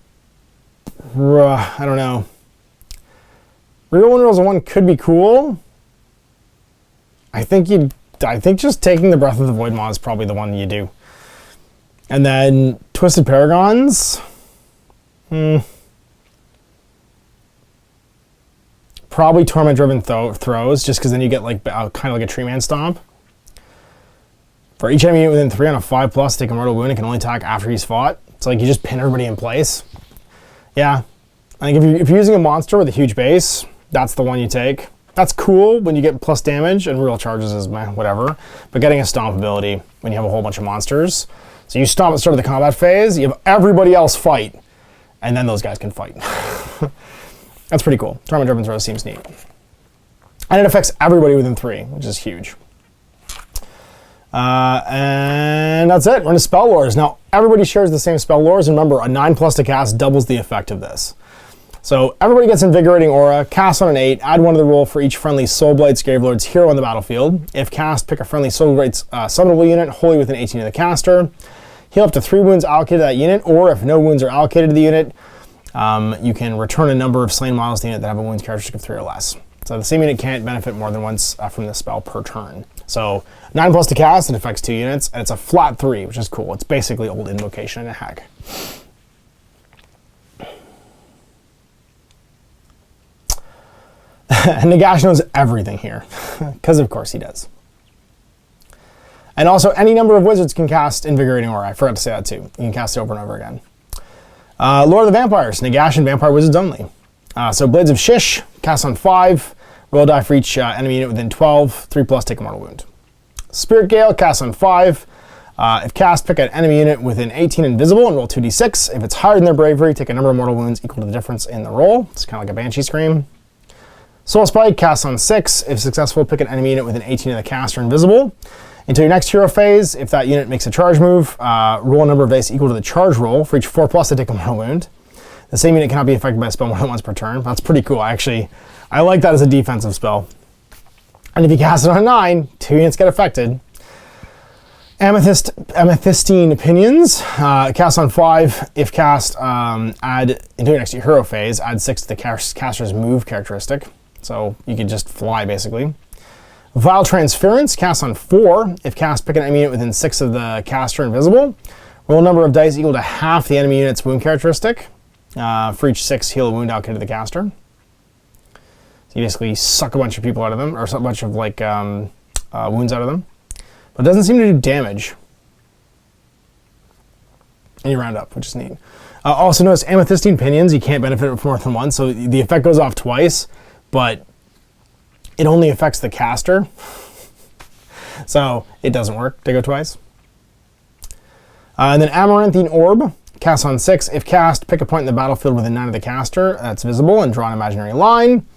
Speaker 1: I don't know. Reroll wound rolls of 1 could be cool. I think just taking the Breath of the Void Maw is probably the one you do. And then Twisted Paragons. Probably Torment-driven throws, just because then you get like kind of like a Tree Man Stomp. For each enemy within 3 on a 5+, take a mortal wound and can only attack after he's fought. So like you just pin everybody in place. Yeah, I think if you're using a monster with a huge base, that's the one you take. That's cool when you get plus damage, and real charges is meh, whatever. But getting a stomp ability when you have a whole bunch of monsters. So you stomp at the start of the combat phase, you have everybody else fight, and then those guys can fight. That's pretty cool. Torment Driven Throw seems neat. And it affects everybody within 3, which is huge. And that's it. We're into Spell Lores. Now, everybody shares the same Spell Lores. Remember, a 9+ to cast doubles the effect of this. So everybody gets Invigorating Aura, cast on an 8, add 1 to the roll for each friendly Soulblight Gravelords hero on the battlefield. If cast, pick a friendly Soulblight summonable unit wholly within 18 of the caster. Heal up to 3 wounds allocated to that unit, or if no wounds are allocated to the unit, you can return a number of slain models to the unit that have a wounds characteristic of 3 or less. So the same unit can't benefit more than once from this spell per turn. So 9+ to cast, it affects 2 units, and it's a flat 3, which is cool. It's basically old Invocation and a hack. And Nagash knows everything here, because of course he does. And also, any number of wizards can cast Invigorating Aura. I forgot to say that too. You can cast it over and over again. Lord of the Vampires, Nagash and Vampire Wizards only. So Blades of Shish, cast on 5, roll a die for each enemy unit within 12, 3+, take a mortal wound. Spirit Gale, cast on 5. If cast, pick an enemy unit within 18 invisible and roll 2d6. If it's higher than their bravery, take a number of mortal wounds equal to the difference in the roll. It's kind of like a Banshee Scream. Soulspike, cast on 6. If successful, pick an enemy unit within 18 of the caster invisible. Until your next hero phase, if that unit makes a charge move, roll a number of dice equal to the charge roll. For each 4+, they take a mortal wound. The same unit cannot be affected by a spell more than once per turn. That's pretty cool, actually. I like that as a defensive spell. And if you cast it on a 9, 2 units get affected. Amythistine Pinions, cast on 5. If cast, add until your next hero phase, add 6 to the caster's move characteristic. So you can just fly, basically. Vile Transference, cast on 4. If cast, pick an enemy unit within 6 of the caster invisible. Roll a number of dice equal to half the enemy unit's wound characteristic. For each 6, heal a wound allocated to the caster. So you basically suck a bunch of people out of them, or a bunch of like wounds out of them. But it doesn't seem to do damage. And you round up, which is neat. Also notice Amythistine Pinions, you can't benefit from more than one, so the effect goes off twice, but it only affects the caster. So it doesn't work to go twice. And then Amaranthine Orb, cast on 6. If cast, pick a point in the battlefield within 9 of the caster that's visible and draw an imaginary line.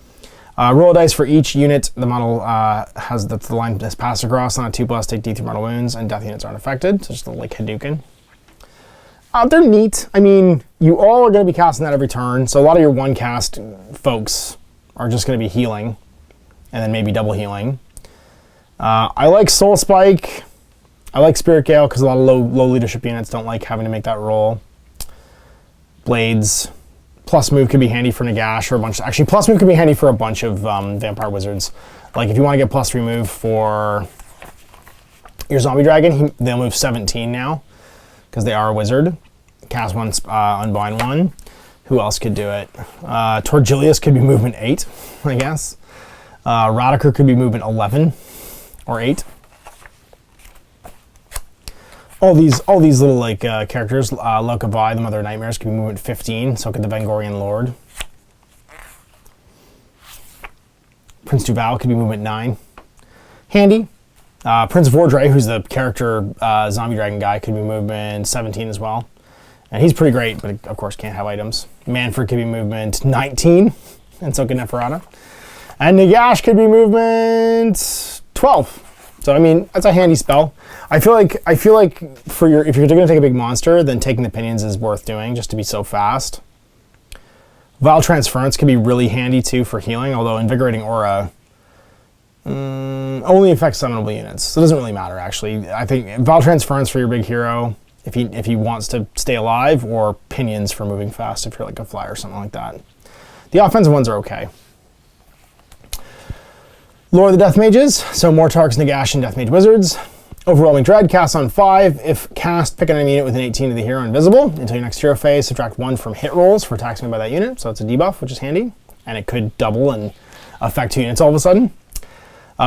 Speaker 1: Roll a dice for each unit the model has the line has passed across. On a 2+, take D3 mortal wounds, and death units aren't affected. So just like Hadouken. They're neat. I mean, you all are going to be casting that every turn, so a lot of your one-cast folks are just going to be healing, and then maybe double healing. I like Soulspike. I like Spirit Gale because a lot of low leadership units don't like having to make that roll. Blades. Plus move could be handy for Nagash or a bunch. Actually, plus move could be handy for a bunch of Vampire Wizards. Like if you want to get +3 move for your Zombie Dragon, they'll move 17 now because they are a wizard. Cast 1, unbind 1. Who else could do it? Torgilius could be movement 8, I guess. Radiker could be movement 11 or 8. All these little like characters, Lokavi, the Mother of Nightmares, could be movement 15, so could the Vengorian Lord. Prince Duval could be movement 9. Handy. Prince Vordra, who's the character zombie dragon guy, could be movement 17 as well. And he's pretty great, but of course can't have items. Manfred could be movement 19, and so could Nephrota. And Nagash could be movement 12. So I mean, that's a handy spell. I feel like for if you're going to take a big monster, then taking the Pinions is worth doing just to be so fast. Vile Transference can be really handy too for healing, although Invigorating Aura only affects summonable units, so it doesn't really matter actually. I think Vile Transference for your big hero if he wants to stay alive, or Pinions for moving fast if you're like a flyer or something like that. The offensive ones are okay. Lore of the Death Mages, so Mortarks, Nagash, and Death Mage Wizards. Overwhelming Dread, cast on 5. If cast, pick an enemy unit within 18 of the hero invisible. Until your next hero phase, subtract 1 from hit rolls for attacks made by that unit, so it's a debuff, which is handy. And it could double and affect 2 units all of a sudden.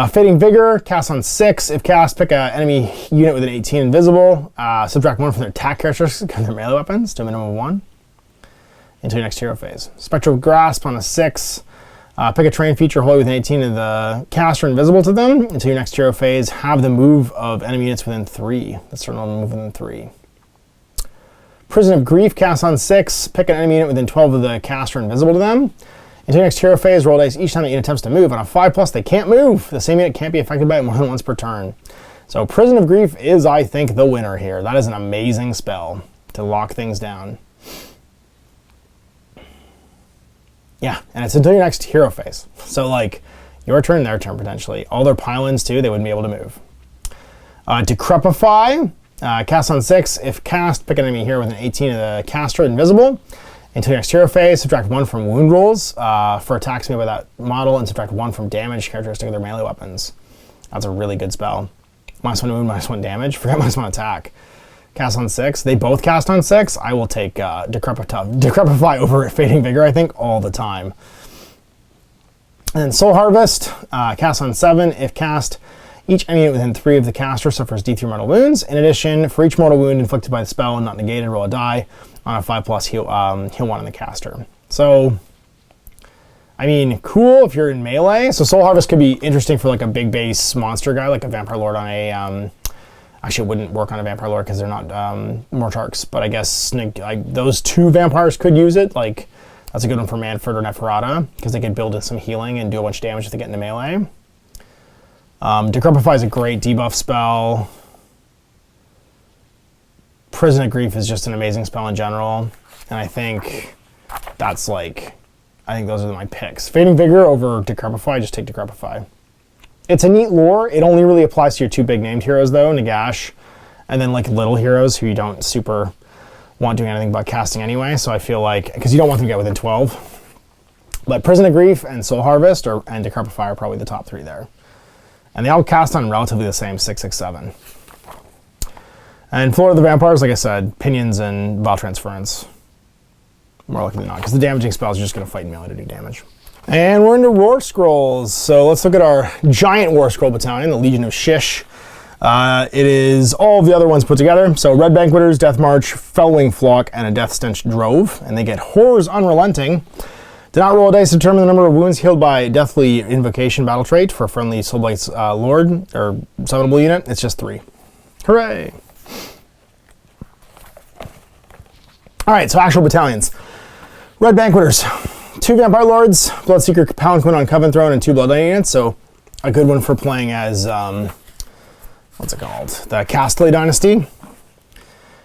Speaker 1: Fading Vigor, cast on 6. If cast, pick an enemy unit within 18 invisible. Subtract 1 from their attack characteristics and their melee weapons to a minimum of 1. Until your next hero phase. Spectral Grasp on a 6. Pick a terrain feature wholly within 18 of the caster invisible to them until your next hero phase. Have the move of enemy units within 3. That's certain on move within 3. Prison of Grief, cast on 6. Pick an enemy unit within 12 of the caster invisible to them. Until your next hero phase, roll dice each time that unit attempts to move. On a 5+, they can't move. The same unit can't be affected by it more than once per turn. So Prison of Grief is, I think, the winner here. That is an amazing spell to lock things down. Yeah, and it's until your next hero phase. So, like, your turn, their turn, potentially. All their pile-ins, too, they wouldn't be able to move. Decrepify, cast on 6. If cast, pick an enemy here with an 18 of the caster invisible. Until your next hero phase, subtract 1 from wound rolls for attacks made by that model, and subtract 1 from damage characteristic of their melee weapons. That's a really good spell. -1 wound, -1 damage. Forget -1 attack. Cast on 6. They both cast on 6. I will take Decrepify over Fading Vigor, I think, all the time. And then Soul Harvest, cast on 7. If cast, each enemy unit within 3 of the caster suffers D3 mortal wounds. In addition, for each mortal wound inflicted by the spell and not negated, roll a die. On a 5+, heal 1 on the caster. So, I mean, cool if you're in melee. So Soul Harvest could be interesting for like a big base monster guy, like a Vampire Lord on a... actually, it wouldn't work on a Vampire Lord because they're not Mortarks, but I guess those 2 vampires could use it. Like, that's a good one for Manfred or Nephrota because they could build in some healing and do a bunch of damage if they get into melee. Decrepify is a great debuff spell. Prison of Grief is just an amazing spell in general, and I think that's like, I think those are my picks. Fading Vigor over Decrepify, just take Decrepify. It's a neat lore. It only really applies to your 2 big named heroes though, Nagash, and then like little heroes who you don't super want doing anything but casting anyway, so I feel like, because you don't want them to get within 12. But Prison of Grief and Soul Harvest and Decrepify are probably the top 3 there. And they all cast on relatively the same 6, 6, 7. And Floor of the Vampires, like I said, Pinions and Vile Transference. More likely than not, because the damaging spells are just going to fight in melee to do damage. And we're into War Scrolls. So let's look at our giant War Scroll Battalion, the Legion of Shish. It is all of the other ones put together. So Red Banqueters, Death March, Fellwing Flock, and a Death Stench Drove. And they get Horrors Unrelenting. Do not roll a dice to determine the number of wounds healed by Deathly Invocation battle trait for a friendly Soulblight's Lord, or summonable unit. It's just 3. Hooray! Alright, so actual battalions. Red Banqueters. 2 Vampire Lords, Bloodseeker, Palanquin on Coven Throne, and 2 Bloodline units. So a good one for playing as, what's it called? The Kastelai Dynasty.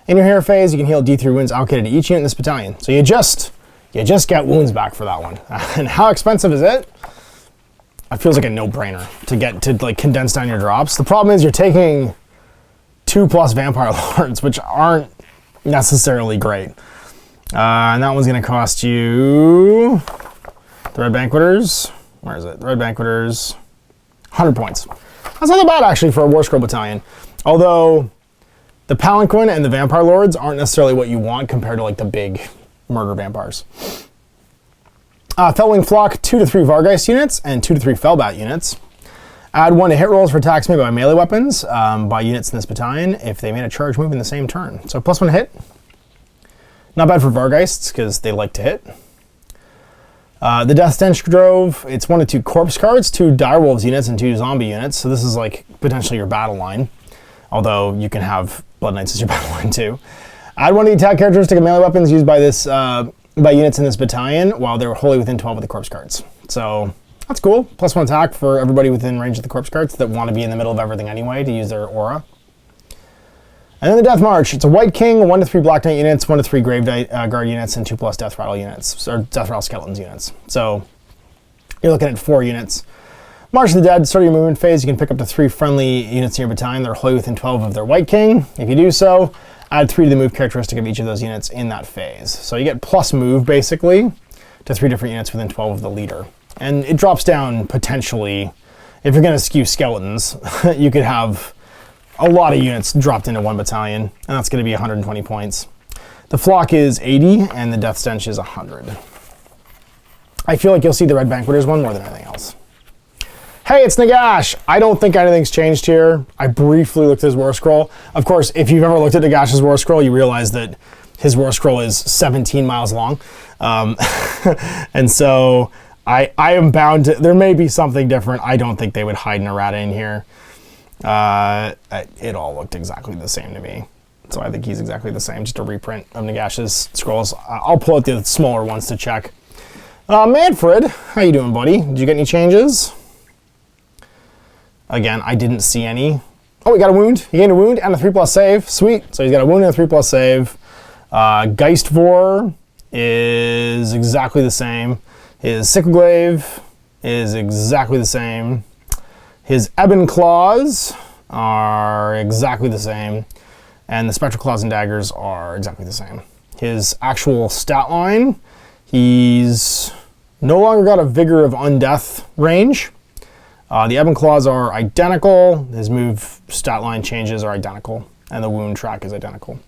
Speaker 1: In your hero phase, you can heal D3 wounds allocated to each unit in this battalion. So you just get wounds back for that one. And how expensive is it? It feels like a no-brainer to like condense down your drops. The problem is you're taking 2+ Vampire Lords, which aren't necessarily great. And that one's going to cost you, the Red Banqueters, where is it? The Red Banqueters, 100 points. That's not that bad, actually, for a War Scroll Battalion. Although, the Palanquin and the Vampire Lords aren't necessarily what you want compared to, like, the big murder vampires. Fellwing Flock, 2 to 3 Vargeist units and 2 to 3 Fellbat units. Add 1 to hit rolls for attacks made by melee weapons by units in this battalion if they made a charge move in the same turn. So +1 hit. Not bad for Vargeists, because they like to hit. The Death Stench Drove, it's 1 to 2 Corpse cards, 2 Direwolves units, and 2 Zombie units. So this is like potentially your battle line. Although you can have Blood Knights as your battle line too. Add 1 to the attack characteristic of melee weapons used by this by units in this battalion while they're wholly within 12 of the Corpse cards. So that's cool. +1 attack for everybody within range of the Corpse cards that want to be in the middle of everything anyway to use their aura. And then the Death March. It's a White King, 1 to 3 Black Knight units, 1 to 3 Grave Guard units, and 2+ Death Rattle units, or Death Rattle Skeletons units. So you're looking at 4 units. March of the Dead, start of your movement phase, you can pick up to 3 friendly units in your battalion that are wholly within 12 of their White King. If you do so, add 3 to the move characteristic of each of those units in that phase. So you get plus move, basically, to 3 different units within 12 of the leader. And it drops down, potentially, if you're going to skew skeletons, you could have a lot of units dropped into 1 battalion, and that's going to be 120 points. The Flock is 80, and the Death Stench is 100. I feel like you'll see the Red Banqueters one more than anything else. Hey, it's Nagash! I don't think anything's changed here. I briefly looked at his War Scroll. Of course, if you've ever looked at Nagash's War Scroll, you realize that his War Scroll is 17 miles long. And so I am bound to, there may be something different. I don't think they would hide an errata in here. It all looked exactly the same to me. So I think he's exactly the same, just a reprint of Nagash's scrolls. I'll pull out the smaller ones to check. Manfred, how you doing, buddy? Did you get any changes? Again, I didn't see any. Oh, he got a wound. He gained a wound and a 3+ save. Sweet. So he's got a wound and a 3+ save. Geistvor is exactly the same. His Sickleglaive is exactly the same. His Ebon Claws are exactly the same. And the Spectral Claws and Daggers are exactly the same. His actual stat line, he's no longer got a Vigor of Undeath range. The Ebon Claws are identical. His move stat line changes are identical. And the wound track is identical.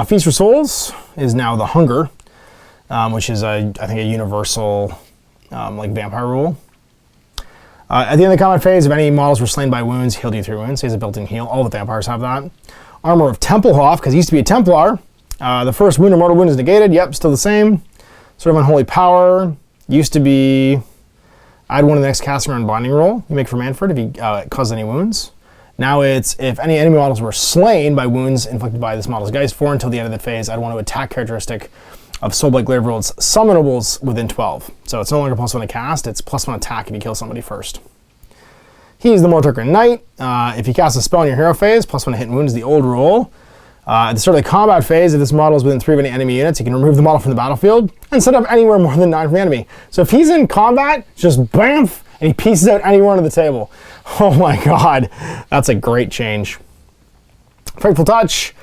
Speaker 1: Feast for Souls is now the Hunger, which is, I think, a universal like vampire rule. At the end of the combat phase, if any models were slain by wounds, heal D3 wounds. He has a built-in heal. All the vampires have that. Armor of Templehoff, because he used to be a Templar. The first wound or mortal wound is negated. Yep, still the same. Sort of Unholy Power. Used to be, add one to the next caster on binding roll you make for Manfred if he caused any wounds. Now it's, if any enemy models were slain by wounds inflicted by this model's Geistvor until the end of the phase, add one to attack characteristic of Soulblight Gravelords summonables within 12. So it's no longer +1 to cast, it's +1 attack if you kill somebody first. He's the Mortarker Knight. If you cast a spell in your hero phase, +1 to hit and wound is the old rule. At the start of the combat phase, if this model is within 3 of any enemy units, you can remove the model from the battlefield and set up anywhere more than 9 from the enemy. So if he's in combat, just bamf, and he pieces out anywhere under the table. Oh my god, that's a great change. Frightful Touch.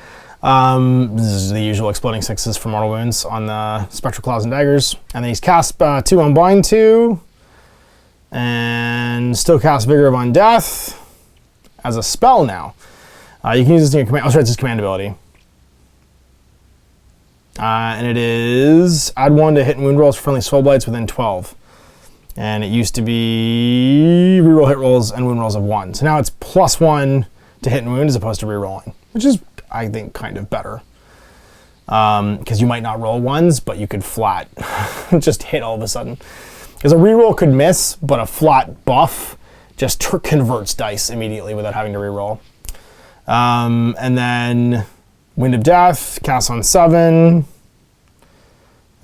Speaker 1: This is the usual exploding 6s for mortal wounds on the Spectral Claws and Daggers. And then he's cast 2 on Bind 2. And still cast Vigor of Undeath as a spell now. You can use this in your command. Oh, sorry, it's his command ability. And it is add 1 to hit and wound rolls for friendly Soulblights within 12. And it used to be reroll hit rolls and wound rolls of 1. So now it's +1 to hit and wound as opposed to rerolling, which is, I think, kind of better. Because you might not roll 1s, but you could flat just hit all of a sudden. Because a reroll could miss, but a flat buff just converts dice immediately without having to reroll. And then Wind of Death, cast on 7.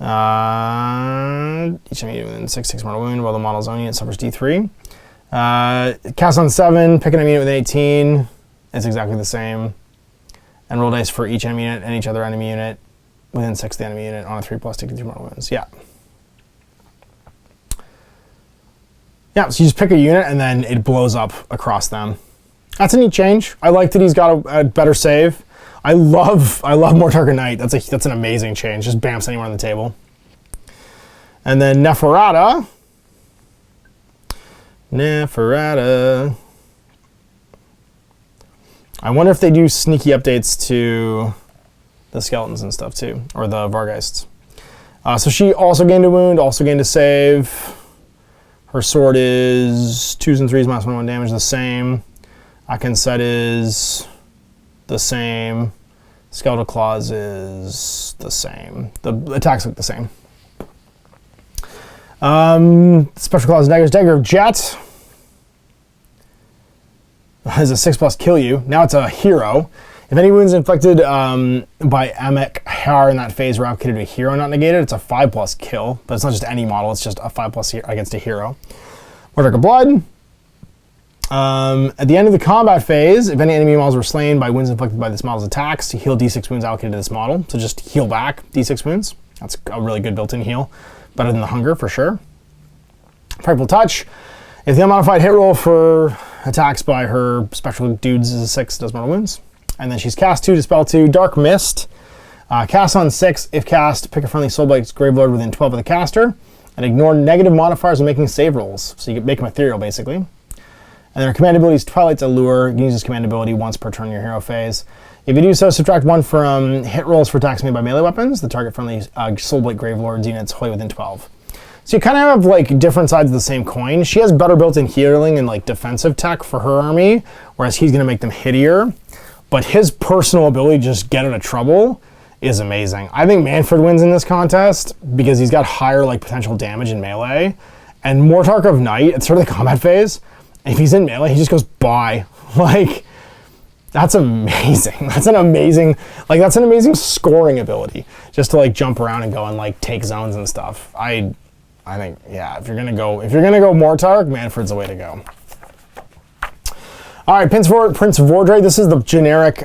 Speaker 1: Each enemy within 6 mortal wound while the model's own unit suffers D3. Cast on 7, pick an enemy unit within 18. It's exactly the same. And roll dice for each enemy unit and each other enemy unit within 6 of the enemy unit on a 3+ take 2 mortal wounds. Yeah. Yeah, so you just pick a unit and then it blows up across them. That's a neat change. I like that he's got a better save. I love Mortarker Knight. That's an amazing change. Just bamps anywhere on the table. And then Nephrota. I wonder if they do sneaky updates to the skeletons and stuff too, or the Vargeists. So she also gained a wound, also gained a save. Her sword is 2s and 3s -1 damage, the same. Akenset is the same. Skeletal Claws is the same. The attacks look the same. Special Claws and Daggers. Dagger of Jet is a 6+ kill you. Now it's a hero. If any wounds inflicted by Amek Har in that phase were allocated to a hero not negated, it's a 5+ kill. But it's not just any model, it's just a 5+ against a hero. Mortarker Blood. At the end of the combat phase, if any enemy models were slain by wounds inflicted by this model's attacks, to heal D6 wounds allocated to this model. So just heal back D6 wounds. That's a really good built-in heal. Better than the Hunger for sure. Frightful Touch. If the unmodified hit roll for attacks by her spectral dudes is a 6, does mortal wounds. And then she's cast 2, dispel 2, Dark Mist. Cast on 6, if cast, pick a friendly Soulblight Gravelord within 12 of the caster, and ignore negative modifiers when making save rolls. So you can make them ethereal, basically. And then her command ability is Twilight's Allure. You can use this command ability once per turn in your hero phase. If you do so, subtract 1 from hit rolls for attacks made by melee weapons. The target friendly Soulblight Gravelords units wholly within 12. So you kind of have like different sides of the same coin. She has better built-in healing and like defensive tech for her army, whereas he's going to make them hittier. But his personal ability to just get out of trouble is amazing. I think Manfred wins in this contest because he's got higher like potential damage in melee, and Mortarch of Night at sort of the combat phase, if he's in melee, he just goes bye. Like, that's amazing. That's an amazing scoring ability, just to like jump around and go and like take zones and stuff. I think, yeah, if you're gonna go Mortarch, Manfred's the way to go. All right, Prince Vordra. This is the generic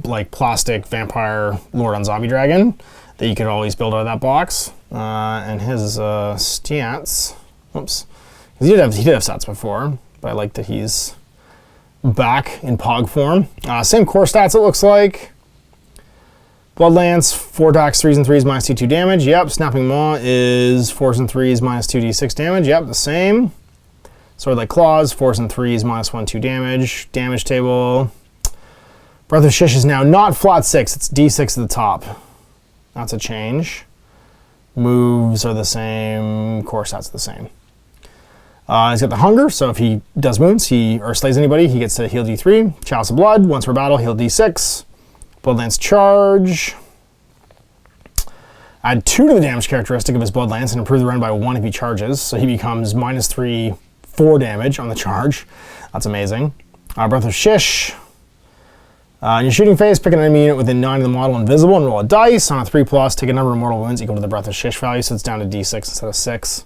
Speaker 1: like plastic vampire lord on zombie dragon that you could always build out of that box. And his stats. Oops, he did have stats before, but I like that he's back in Pog form. Same core stats, it looks like. Blood Lance, 4 attacks, 3s and 3s, minus 2 damage. Yep. Snapping Maw is 4s and 3s, minus 2d6 damage. Yep, the same. Swordlight Claws, 4s and 3s, minus 1, 2 damage. Damage table. Breath of Shish is now not flat 6, it's d6 at the top. That's a change. Moves are the same, core stats are the same. He's got the Hunger, so if he does wounds or slays anybody, he gets to heal d3. Chalice of Blood, once per battle, heal d6. Bloodlance Charge. Add 2 to the damage characteristic of his Bloodlance and improve the run by 1 if he charges, so he becomes minus 3, 4 damage on the charge. That's amazing. Breath of Shish. In your shooting phase, pick an enemy unit within 9 of the model invisible and roll a dice. On a 3+, take a number of mortal wounds equal to the Breath of Shish value, so it's down to d6 instead of 6.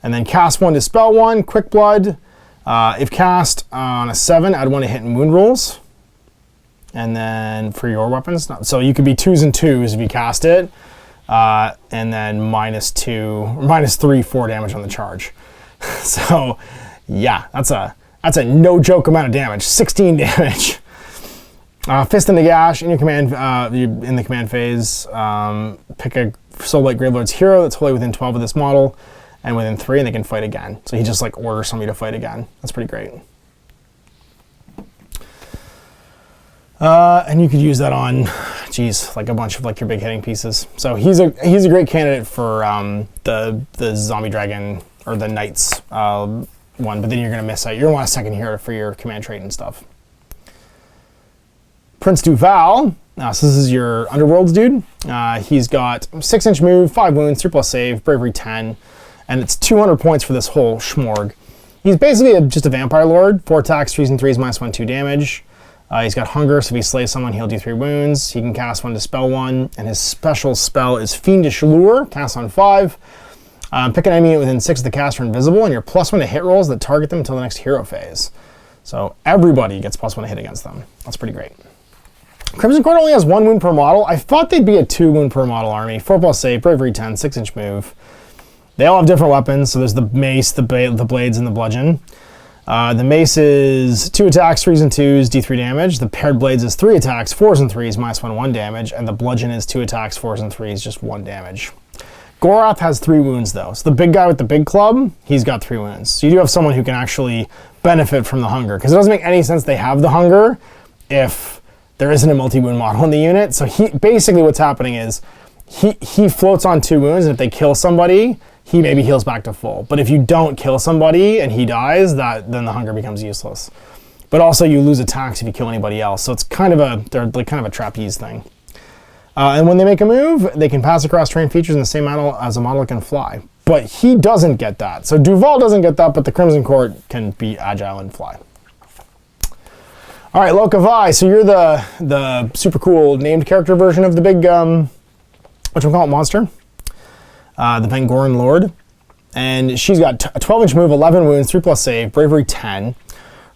Speaker 1: And then cast 1, dispel 1, Quick Blood. If cast on a 7, add 1 to hit and wound rolls. And then for your weapons, so you could be 2s and 2s if you cast it, and then minus 3, 4 damage on the charge. So yeah, that's a no joke amount of damage. 16 damage. Fist in the Gash in your command in the command phase. Pick a Soulblight Gravelords hero that's wholly within 12 of this model, and within 3, and they can fight again. So he just like orders somebody to fight again. That's pretty great. And you could use that on, geez, like a bunch of like your big hitting pieces. So he's a great candidate for the zombie dragon or the knights one, but then you're gonna miss out. You're gonna want a second hero for your command trait and stuff. Prince Duval. So this is your Underworlds dude. He's got 6-inch move, 5 wounds, 3+ save, bravery 10, and it's 200 points for this whole schmorg. He's basically just a vampire lord. 4 attacks, 3s and 3s, minus 1, 2 damage. He's got Hunger, so if he slays someone, he'll do 3 wounds. He can cast 1, dispel 1, and his special spell is Fiendish Lure, cast on 5. Pick an enemy unit within 6 of the caster invisible, and you're +1 to hit rolls that target them until the next hero phase. So everybody gets +1 to hit against them. That's pretty great. Crimson Court only has 1 wound per model. I thought they'd be a 2 wound per model army. 4+ save, bravery 10, 6-inch move. They all have different weapons, so there's the mace, the blades, and the bludgeon. The mace is 2 attacks, 3s and 2s, d3 damage. The paired blades is 3 attacks, 4s and 3s, minus 1, 1 damage. And the bludgeon is 2 attacks, 4s and 3s, just 1 damage. Gorath has 3 wounds though. So the big guy with the big club, he's got 3 wounds. So you do have someone who can actually benefit from the Hunger, because it doesn't make any sense they have the Hunger if there isn't a multi-wound model in the unit. So he basically what's happening is he floats on 2 wounds, and if they kill somebody, he maybe heals back to full. But if you don't kill somebody and he dies, then the Hunger becomes useless. But also you lose attacks if you kill anybody else. So it's kind of a trapeze thing. And when they make a move, they can pass across terrain features in the same model as a model that can fly. But he doesn't get that. So Duval doesn't get that, but the Crimson Court can be agile and fly. All right, Lokavi. So you're the super cool named character version of the big, whatchamacallit monster. The Vangoran Lord. And she's got a 12-inch move, 11 wounds, 3+ save, bravery 10.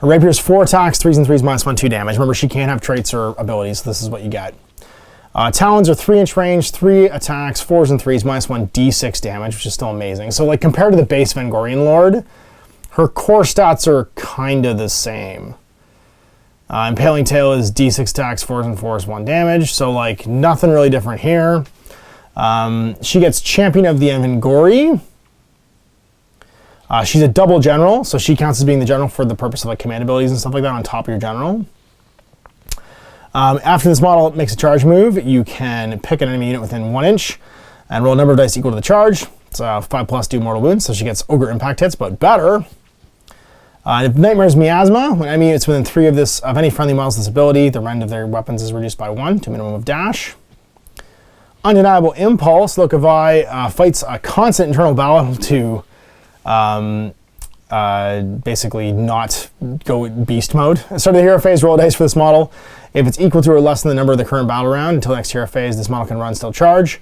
Speaker 1: Her rapier is 4 attacks, 3s and 3s, minus 1, 2 damage. Remember, she can't have traits or abilities, so this is what you get. Talons are 3-inch range, 3 attacks, 4s and 3s, minus 1, d6 damage, which is still amazing. So like compared to the base Vangorian Lord, her core stats are kind of the same. Impaling Tail is d6 attacks, 4s and 4s, 1 damage. So like nothing really different here. She gets Champion of the Evangori. She's a double general, so she counts as being the general for the purpose of like command abilities and stuff like that on top of your general. After this model makes a charge move, you can pick an enemy unit within 1 inch and roll a number of dice equal to the charge. So 5+ do mortal wounds, so she gets Ogre impact hits, but better. Nightmare's Miasma. When enemy units within 3 of any friendly model's this ability, the rend of their weapons is reduced by 1 to a minimum of dash. Undeniable Impulse. Lokavi fights a constant internal battle to basically not go beast mode. At the start of the hero phase, roll a dice for this model. If it's equal to or less than the number of the current battle round until next hero phase, this model can run still charge.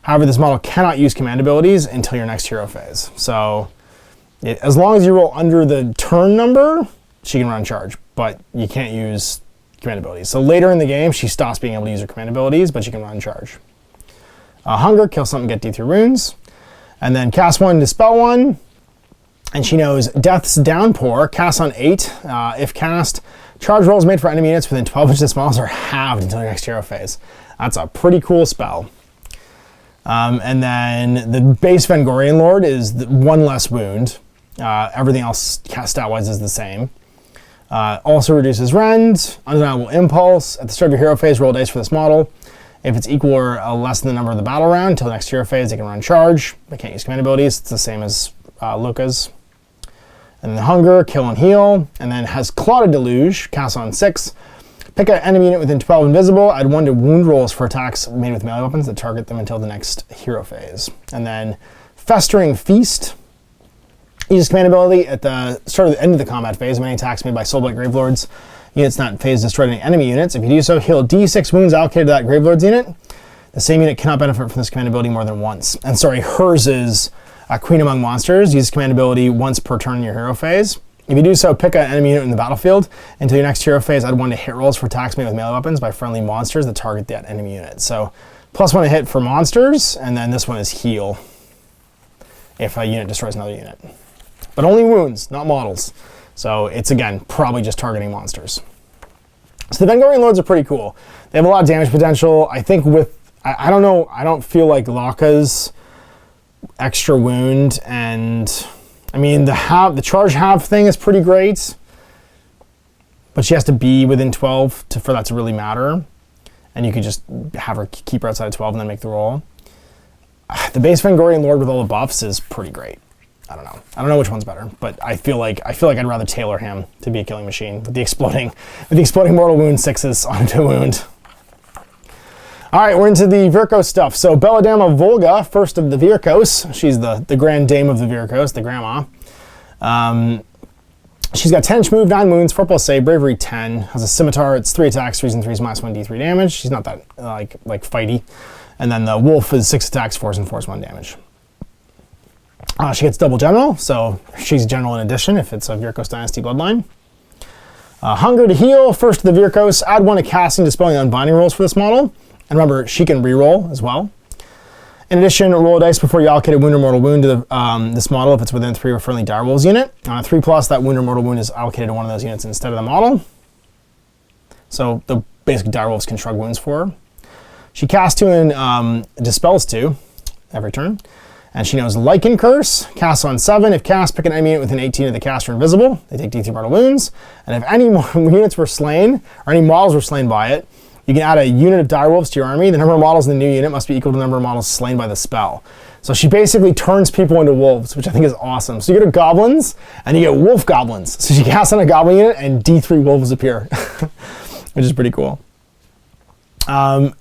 Speaker 1: However, this model cannot use command abilities until your next hero phase. So as long as you roll under the turn number, she can run charge, but you can't use command abilities. So later in the game, she stops being able to use her command abilities, but she can run charge. Hunger, kill something, get D3 runes. And then cast 1, dispel 1. And she knows Death's Downpour, cast on 8. If cast, charge rolls made for enemy units within 12 inches of this model are halved until your next hero phase. That's a pretty cool spell. And then the base Vengorian Lord is 1 less wound. Everything else stat-wise is the same. Also reduces rend, Undeniable Impulse. At the start of your hero phase, roll dice for this model. If it's equal or less than the number of the battle round until the next hero phase, they can run charge. They can't use command abilities. It's the same as Luca's. And then Hunger, kill and heal. And then has Clotted Deluge, cast on 6. Pick an enemy unit within 12 invisible. Add 1 to wound rolls for attacks made with melee weapons that target them until the next hero phase. And then Festering Feast. Uses command ability at the start of the end of the combat phase. When any attacks made by Soulblight Gravelords units not in phase destroyed any enemy units. If you do so, heal D6 wounds allocated to that Gravelords unit. The same unit cannot benefit from this command ability more than once. And sorry, hers is Queen Among Monsters. Uses command ability once per turn in your hero phase. If you do so, pick an enemy unit in the battlefield. Until your next hero phase, add 1 to hit rolls for attacks made with melee weapons by friendly monsters that target that enemy unit. So +1 to hit for monsters, and then this one is heal if a unit destroys another unit. But only wounds, not models. So it's, again, probably just targeting monsters. So the Vengorian Lords are pretty cool. They have a lot of damage potential. I think with, I don't know, I don't feel like Laka's extra wound, and I mean the charge halve thing is pretty great, but she has to be within 12 for that to really matter. And you could just have her keep her outside of 12 and then make the roll. The base Vengorian Lord with all the buffs is pretty great. I don't know which one's better, but I feel like I'd rather tailor him to be a killing machine with the exploding mortal wound 6s onto wound. All right, we're into the Virkos stuff. So Belladonna Volga, first of the Virkos. She's the grand dame of the Virkos, the grandma. She's got 10-inch move, 9 wounds, 4+ save, bravery 10. Has a scimitar. It's 3 attacks, 3s and 3s, -1 D3 damage. She's not that like fighty. And then the wolf is 6 attacks, 4s and 4s, 1 damage. She gets double general, so she's general in addition if it's a Virkos Dynasty bloodline. Hunger to heal, first of the Virkos. Add 1 to casting, dispelling, and unbinding rolls for this model. And remember, she can reroll as well. In addition, roll a dice before you allocate a wound or mortal wound to this model if it's within 3 of a friendly direwolves unit. 3+, that wound or mortal wound is allocated to one of those units instead of the model. So the basic direwolves can shrug wounds for her. She casts 2 and dispels 2 every turn. And she knows Lichen Curse, casts on 7. If cast, pick an enemy unit within 18 of the caster invisible. They take D3 mortal wounds. And if any units were slain, or any models were slain by it, you can add a unit of direwolves to your army. The number of models in the new unit must be equal to the number of models slain by the spell. So she basically turns people into wolves, which I think is awesome. So you get goblins, and you get wolf goblins. So she casts on a goblin unit, and D3 wolves appear, which is pretty cool. Then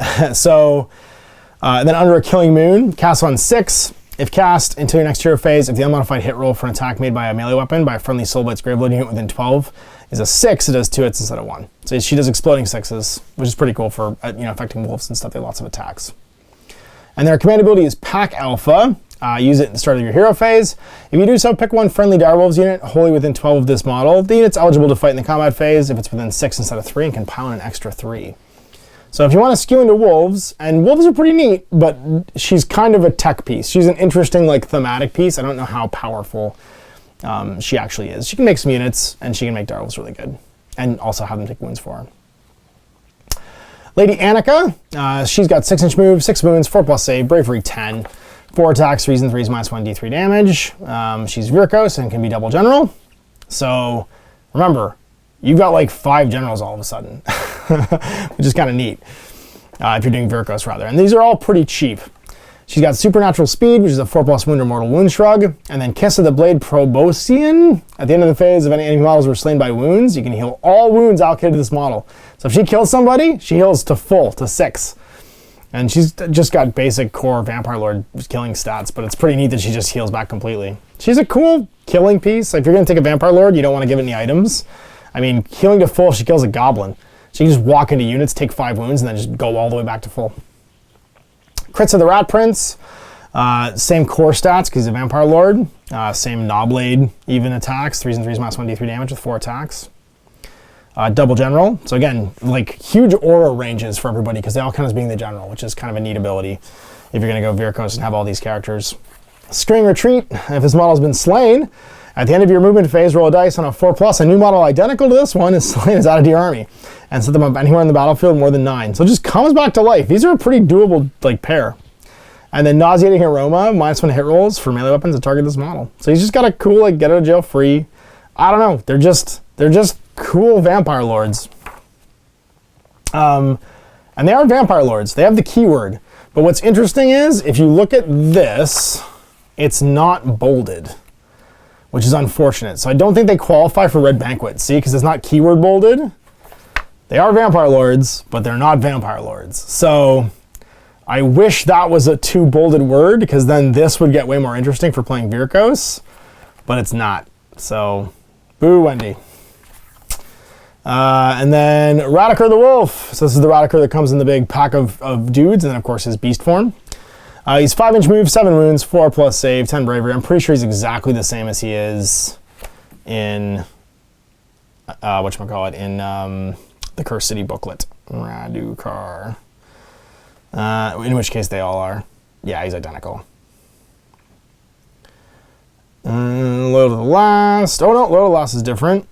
Speaker 1: under a Killing Moon, cast on 6. If cast, until your next hero phase, if the unmodified hit roll for an attack made by a melee weapon by a friendly Soulblight Gravelords unit within 12 is a 6, it does 2 hits instead of 1. So she does exploding 6s, which is pretty cool for affecting wolves and stuff. They have lots of attacks. And their command ability is Pack Alpha. Use it at the start of your hero phase. If you do so, pick 1 friendly direwolves unit wholly within 12 of this model. The unit's eligible to fight in the combat phase if it's within 6 instead of 3 and can pile in an extra 3. So if you want to skew into wolves, and wolves are pretty neat, but she's kind of a tech piece. She's an interesting thematic piece. I don't know how powerful she actually is. She can make some units, and she can make direwolves really good, and also have them take wounds for her. Lady Anika, she's got 6-inch move, 6 wounds, 4+ save, bravery 10, 4 attacks, 3s and 3s, -1 D3 damage. She's Virkos and can be double general. So remember, you've got 5 generals all of a sudden, which is kind of neat if you're doing Virkos rather. And these are all pretty cheap. She's got supernatural speed, which is a 4+ wound or mortal wound shrug, and then Kiss of the Blade Proboscian. At the end of the phase, if any enemy models were slain by wounds, you can heal all wounds allocated to this model. So if she kills somebody, she heals to full, to 6. And she's just got basic core Vampire Lord killing stats, but it's pretty neat that she just heals back completely. She's a cool killing piece. If you're going to take a Vampire Lord, you don't want to give it any items. I mean, healing to full, she kills a Goblin. She can just walk into units, take 5 wounds, and then just go all the way back to full. Crits of the Rat Prince. Same core stats, because he's a Vampire Lord. Same Knobblade, even attacks. 3s and 3s minus 1d3 damage with 4 attacks. Double General. So again, like huge aura ranges for everybody because they all count as being the General, which is kind of a neat ability if you're going to go Virkos and have all these characters. String Retreat. If this model has been slain, at the end of your movement phase, roll a dice on a 4+. A new model identical to this one is slain as added to your army and set them up anywhere in the battlefield more than 9. So it just comes back to life. These are a pretty doable like pair. And then Nauseating Aroma, -1 hit rolls for melee weapons that target this model. So he's just got a cool like get out of jail free. I don't know. They're just cool Vampire Lords. And they are Vampire Lords. They have the keyword. But what's interesting is, if you look at this, it's not bolded, which is unfortunate. So I don't think they qualify for Red Banquet. See, because it's not keyword bolded. They are Vampire Lords, but they're not Vampire Lords. So I wish that was a 2 bolded word, because then this would get way more interesting for playing Virkos, but it's not. So, boo, Wendy. And then Radiker the Wolf. So this is the Radiker that comes in the big pack of dudes, and then of course his beast form. He's 5-inch move, 7 wounds, 4+ save, 10 bravery. I'm pretty sure he's exactly the same as he is in whatchamacallit, in the Cursed City booklet. Radukar. In which case they all are. Yeah, he's identical. Low to the last. Oh no, low to the last is different.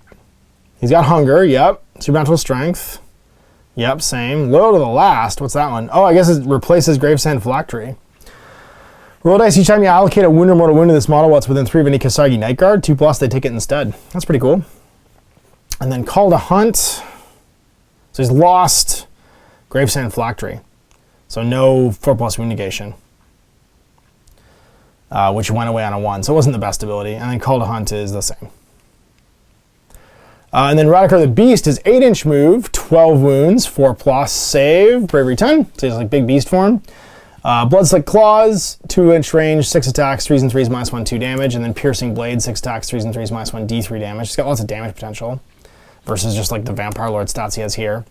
Speaker 1: He's got hunger, yep. Supernatural strength. Yep, same. Low to the last, what's that one? Oh, I guess it replaces Gravesand Phylactery. Roll dice each time you allocate a wound or mortal wound to this model while it's within 3 of any Kasagi Night Guard. 2+, they take it instead. That's pretty cool. And then Call to Hunt. So he's lost Gravesand Phylactery. So no 4+ wound negation. Which went away on a 1, so it wasn't the best ability. And then Call to Hunt is the same. And then Radiker the Beast is 8-inch move, 12 wounds, 4+ save, bravery 10, so he's like big beast form. Bloodslick Claws, 2-inch range, 6 attacks, 3s and 3s minus 1, 2 damage, and then Piercing Blade, 6 attacks, 3s and 3s minus 1, D3 damage. He's got lots of damage potential versus just like the Vampire Lord stats he has here.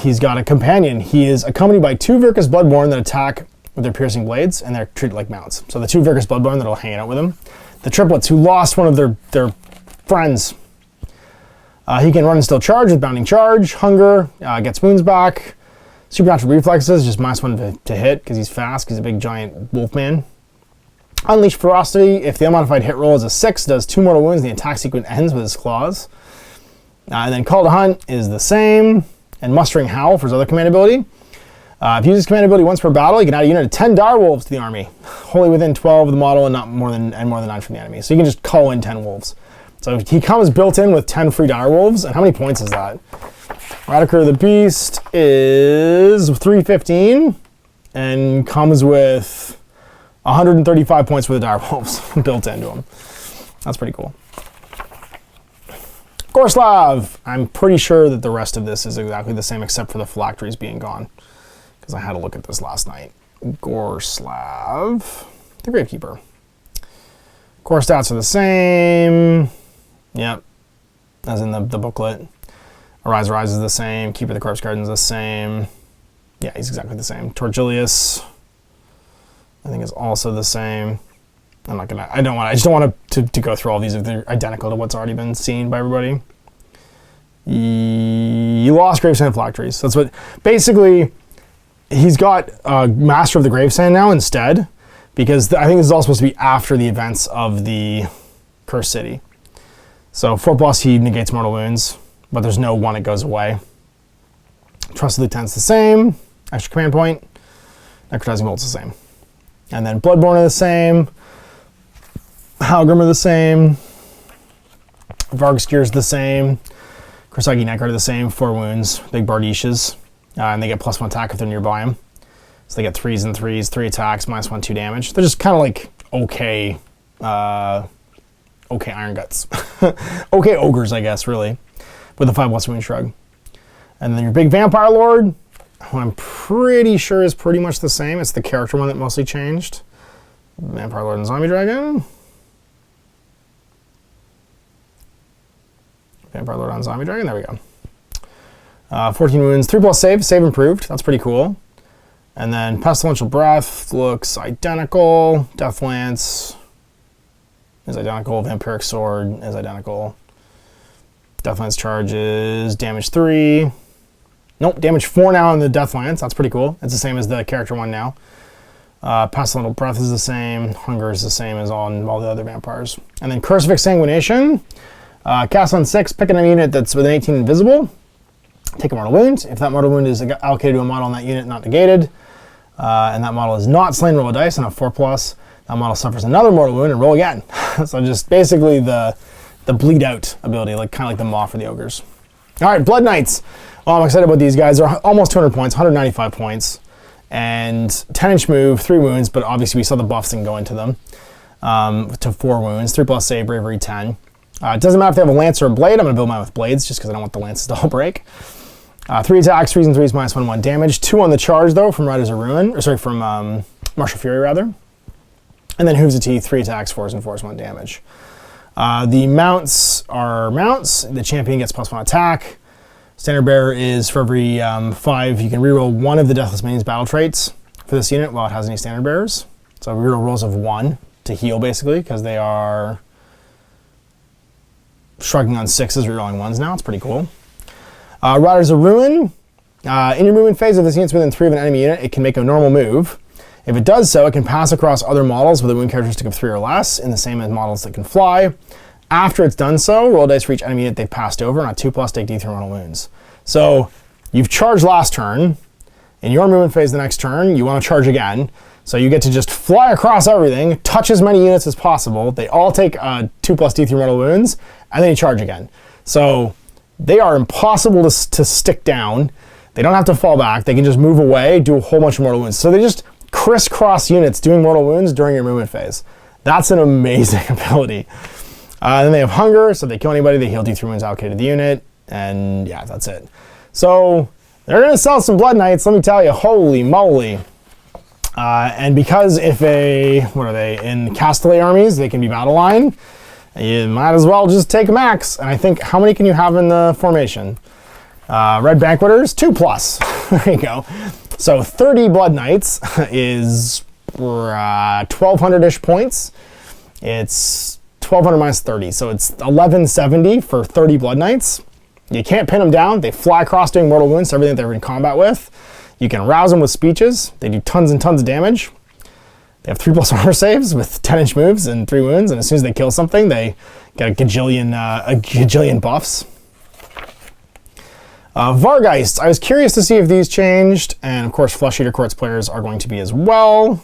Speaker 1: He's got a companion. He is accompanied by 2 Virkos Bloodborne that attack with their Piercing Blades, and they're treated like mounts. So the 2 Virkos Bloodborne that'll hang out with him. The triplets who lost one of their friends. He can run and still charge with Bounding Charge, Hunger, gets wounds back. Supernatural Reflexes, just -1 to hit because he's fast, because he's a big giant wolfman. Unleash Ferocity, if the unmodified hit roll is a 6, does 2 mortal wounds, and the attack sequence ends with his claws. And then Call to Hunt is the same. And Mustering Howl for his other command ability. If he uses command ability once per battle, he can add a unit of 10 dire wolves to the army, wholly within 12 of the model and not more than 9 from the enemy. So you can just call in 10 wolves. So he comes built in with 10 free dire wolves, and how many points is that? Radiker the Beast is 315 and comes with 135 points for the dire wolves built into him. That's pretty cool. Gorslav! I'm pretty sure that the rest of this is exactly the same except for the phylacteries being gone, because I had a look at this last night. Gorslav, the Gravekeeper. Core stats are the same. Yep, as in the booklet. Arise is the same. Keeper of the Corpse Garden is the same. Yeah, he's exactly the same. Torgilius, I think, is also the same. I just don't want to go through all these if they're identical to what's already been seen by everybody. You lost Gravesand Phylacteries. That's what, basically, he's got Master of the Gravesand now instead, because I think this is all supposed to be after the events of the Cursed City. So 4+, he negates mortal wounds, but there's no 1 that goes away. Trusted Lieutenant's the same. Extra command point. Necrotizing Bolt's the same. And then Bloodborne are the same. Halgrim are the same. Vargskir's the same. Kursagi Neck are the same. 4 wounds. Big Bardishes. And they get +1 attack if they're nearby him. So they get 3s and 3s, 3 attacks, -1, 2 damage. They're just kind of like okay Iron Guts. Okay Ogres, I guess, really. With a 5+ wound shrug. And then your big Vampire Lord, who I'm pretty sure is pretty much the same. It's the character one that mostly changed. Vampire Lord and Zombie Dragon. Vampire Lord on Zombie Dragon, there we go. 14 wounds, 3+ save, save improved, that's pretty cool. And then Pestilential Breath looks identical. Death Lance is identical. Vampiric Sword is identical. Death Lance charges damage 3. Nope, damage 4 now on the Death Lance. That's pretty cool. It's the same as the character one now. Pestilential Breath is the same. Hunger is the same as on all the other vampires. And then Curse of Exsanguination. Cast on 6, pick an enemy unit that's within 18 invisible. Take a mortal wound. If that mortal wound is allocated to a model on that unit, not negated, and that model is not slain, roll a dice on a 4+, that model suffers another mortal wound and roll again. So just basically the bleed out ability, like kind of like the Maw for the ogres. All right, Blood Knights. Well, I'm excited about these guys. They're almost 200 points, 195 points, and 10-inch move, 3 wounds, but obviously we saw the buffs didn't go into them, to 4 wounds, 3+ save, bravery 10. It doesn't matter if they have a lance or a blade. I'm going to build mine with blades just because I don't want the lances to all break. 3 attacks, 3s and 3s, -1/1 damage. 2 on the charge though from Riders of Ruin, or sorry, from Martial Fury rather. And then Hooves of Teeth, 3 attacks, 4s and 4s, 1 damage. The mounts are mounts. The champion gets +1 attack. Standard Bearer is for every 5, you can reroll 1 of the Deathless Minions battle traits for this unit while it has any Standard Bearers. So reroll rolls of 1 to heal basically because they are shrugging on 6s, rerolling 1s now. It's pretty cool. Riders of Ruin. In your movement phase, if this unit's within 3 of an enemy unit, it can make a normal move. If it does so, it can pass across other models with a wound characteristic of 3 or less, in the same as models that can fly. After it's done so, roll dice for each enemy unit they've passed over, and on 2+, take D3 mortal wounds. So you've charged last turn. In your movement phase the next turn, you want to charge again. So you get to just fly across everything, touch as many units as possible. They all take 2+ D3 mortal wounds, and then you charge again. So they are impossible to stick down. They don't have to fall back. They can just move away, do a whole bunch of mortal wounds. So they just crisscross units doing mortal wounds during your movement phase. That's an amazing ability. Then they have Hunger, so if they kill anybody, they heal D3 wounds allocated to the unit. And yeah, that's it. So they're going to sell some Blood Knights, let me tell you. Holy moly. And because if what are they, in Kastelai armies, they can be battle line, you might as well just take max. And I think, how many can you have in the formation? Red Banqueters, 2+. There you go. So 30 Blood Knights is 1,200-ish points. It's 1,200 minus 30, so it's 1,170 for 30 Blood Knights. You can't pin them down. They fly across doing mortal wounds to everything that they're in combat with. You can rouse them with speeches. They do tons and tons of damage. They have 3+ armor saves with 10-inch moves and 3 wounds, and as soon as they kill something, they get a gajillion buffs. Vargeists. I was curious to see if these changed, and of course Flesh Eater Courts players are going to be as well.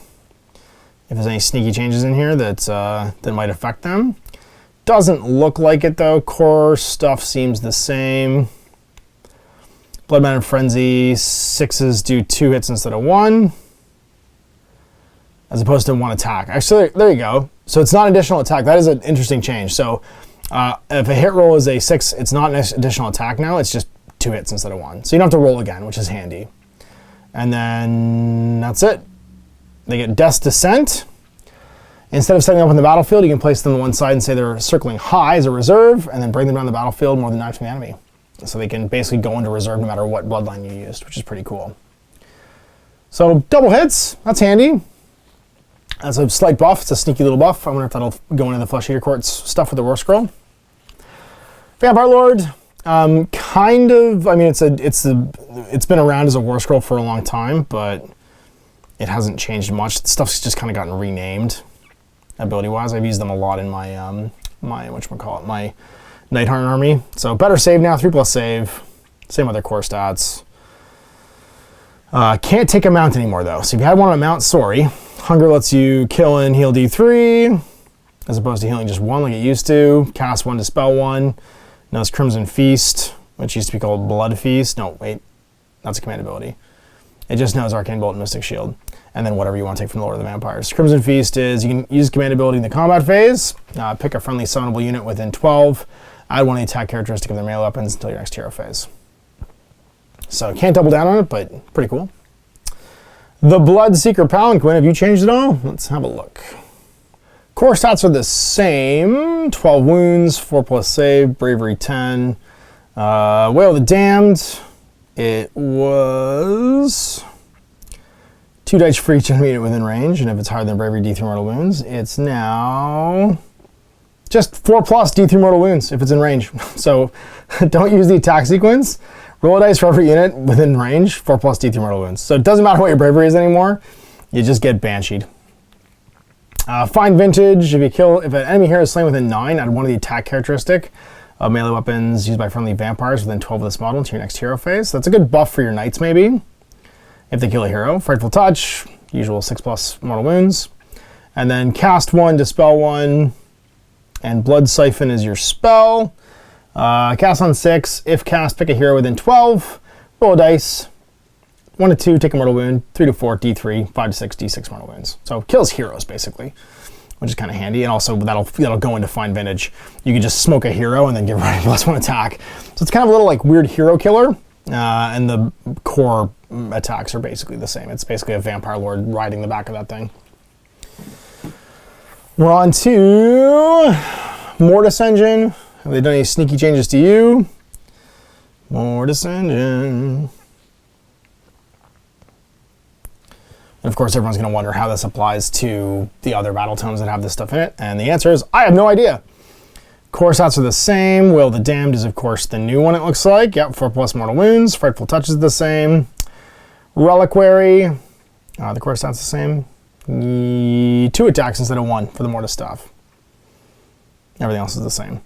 Speaker 1: If there's any sneaky changes in here that might affect them. Doesn't look like it though. Core stuff seems the same. Bloodman and Frenzy, 6s do 2 hits instead of 1. As opposed to 1 attack. Actually, there you go. So it's not an additional attack. That is an interesting change. So if a hit roll is a 6, it's not an additional attack now. It's just 2 hits instead of 1. So you don't have to roll again, which is handy. And then that's it. They get Death's Descent. Instead of setting up on the battlefield, you can place them on one side and say they're circling high as a reserve, and then bring them down the battlefield more than 9 from the enemy. So they can basically go into reserve no matter what bloodline you used, which is pretty cool. So double hits, that's handy. That's a slight buff, it's a sneaky little buff. I wonder if that'll go into the Flesh Eater Courts stuff with the War Scroll. Vampire Lord, kind of, I mean, it's been around as a War Scroll for a long time, but it hasn't changed much. The stuff's just kind of gotten renamed, ability-wise. I've used them a lot in my, my Night Heart army. So better save now, 3+ save, same other core stats. Can't take a mount anymore though. So if you had one on a mount, sorry. Hunger lets you kill and heal D3, as opposed to healing just 1 like it used to. Cast 1, dispel 1. Now it's Crimson Feast, which used to be called Blood Feast. No, wait, that's a command ability. It just knows Arcane Bolt and Mystic Shield. And then whatever you want to take from the Lord of the Vampires. Crimson Feast is, you can use command ability in the combat phase, pick a friendly summonable unit within 12, add 1 of the attack characteristic of their melee weapons until your next hero phase. So can't double down on it, but pretty cool. The Bloodseeker Palanquin, have you changed it all? Let's have a look. Core stats are the same. 12 wounds, 4+ save, bravery 10. Wail of the Damned, it was 2 dice for each enemy unit within range, and if it's higher than bravery, D3 mortal wounds. It's now just 4+ D3 mortal wounds if it's in range. So don't use the attack sequence. Roll a dice for every unit within range, 4+ D3 mortal wounds. So it doesn't matter what your bravery is anymore, you just get bansheed. Find Vintage, if an enemy hero is slain within 9, add 1 of the attack characteristic of melee weapons used by friendly vampires within 12 of this model into your next hero phase. That's a good buff for your knights maybe, if they kill a hero. Frightful Touch, usual 6+ mortal wounds. And then cast 1, dispel 1, and Blood Siphon is your spell. Cast on 6, if cast, pick a hero within 12, roll a dice, 1 to 2, take a mortal wound, 3 to 4, D3, 5 to 6, D6 mortal wounds. So kills heroes basically, which is kind of handy, and also that'll go into Find Vintage. You can just smoke a hero and then give everybody +1 attack. So it's kind of a little like weird hero killer, and the core attacks are basically the same. It's basically a vampire lord riding the back of that thing. We're on to Mortis Engine. Have they done any sneaky changes to you? Mortis Engine. And of course, everyone's going to wonder how this applies to the other Battletomes that have this stuff in it. And the answer is, I have no idea. Core stats are the same. Wail of the Damned is, of course, the new one, it looks like. Yep, 4+ mortal wounds. Frightful Touch is the same. Reliquary. The core stats the same. 2 attacks instead of 1 for the Mortis stuff. Everything else is the same.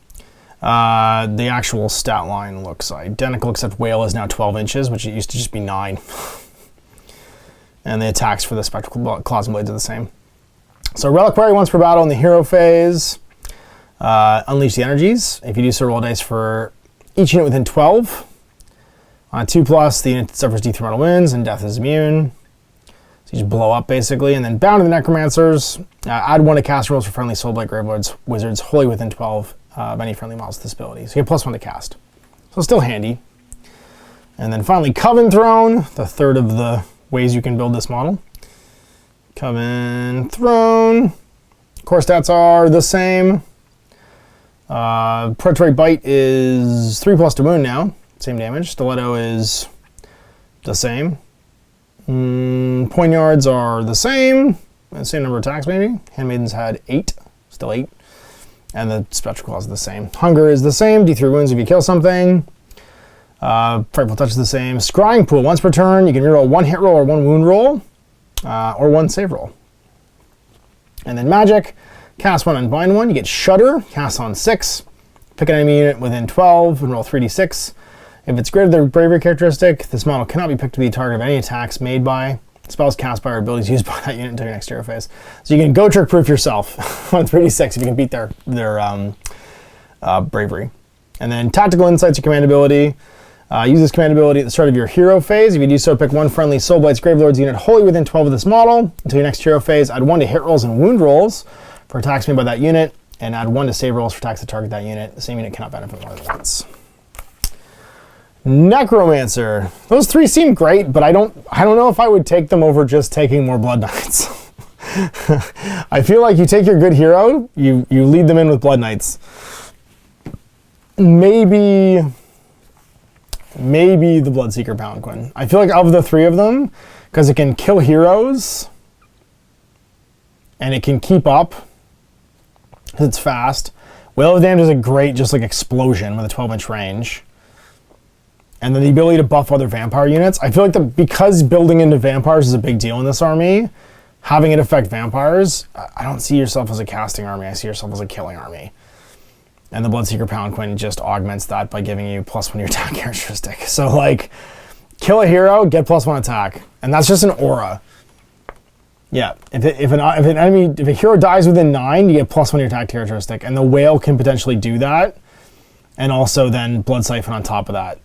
Speaker 1: The actual stat line looks identical, except Wail is now 12 inches, which it used to just be 9. And the attacks for the Spectral Claws and Blades are the same. So Reliquary once per battle in the hero phase. Unleash the energies. If you do so, roll dice for each unit within 12. On 2+, the unit suffers D3 mortal wounds, and death is immune. So you just blow up, basically. And then Bound to the Necromancers. Add 1 to cast rolls for friendly Soulblight Gravelords, wizards, wholly within 12 of any friendly models with this ability. So you get +1 to cast. So still handy. And then finally, Coven Throne, the third of the ways you can build this model. Coven Throne. Core stats are the same. Predatory Bite is 3+ to wound now. Same damage. Stiletto is the same. Poignards are the same. Same number of attacks, maybe. Handmaidens had 8. Still 8. And the Spectral Claws are the same. Hunger is the same. D3 wounds if you kill something. Frightful Touch is the same. Scrying Pool. Once per turn, you can reroll 1 hit roll or 1 wound roll. Or 1 save roll. And then Magic. Cast 1, unbind 1. You get Shudder. Cast on 6. Pick an enemy unit within 12 and roll 3d6. If it's greater than the Bravery characteristic, this model cannot be picked to be the target of any attacks made by, spells cast by, or abilities used by that unit until your next hero phase. So you can go trick proof yourself on 3d6 if you can beat their Bravery. And then Tactical Insights, your command ability. Use this command ability at the start of your hero phase. If you do so, pick 1 friendly Soulblight Gravelords unit wholly within 12 of this model until your next hero phase. Add 1 to hit rolls and wound rolls for attacks made by that unit, and add 1 to save rolls for attacks that target that unit. The same unit cannot benefit more than once. Necromancer. Those 3 seem great, but I don't know if I would take them over just taking more Blood Knights. I feel like you take your good hero, you lead them in with Blood Knights. Maybe the Bloodseeker Palanquin. I feel like of the 3 of them, because it can kill heroes, and it can keep up, because it's fast. Wail of the Damned is a great, just like explosion with a 12-inch range. And then the ability to buff other vampire units. I feel like because building into vampires is a big deal in this army, having it affect vampires, I don't see yourself as a casting army, I see yourself as a killing army. And the Bloodseeker Palanquin just augments that by giving you +1 your attack characteristic. So like, kill a hero, get +1 attack. And that's just an aura. Yeah, if a hero dies within 9, you get +1 your attack characteristic. And the Wail can potentially do that. And also then Blood Siphon on top of that.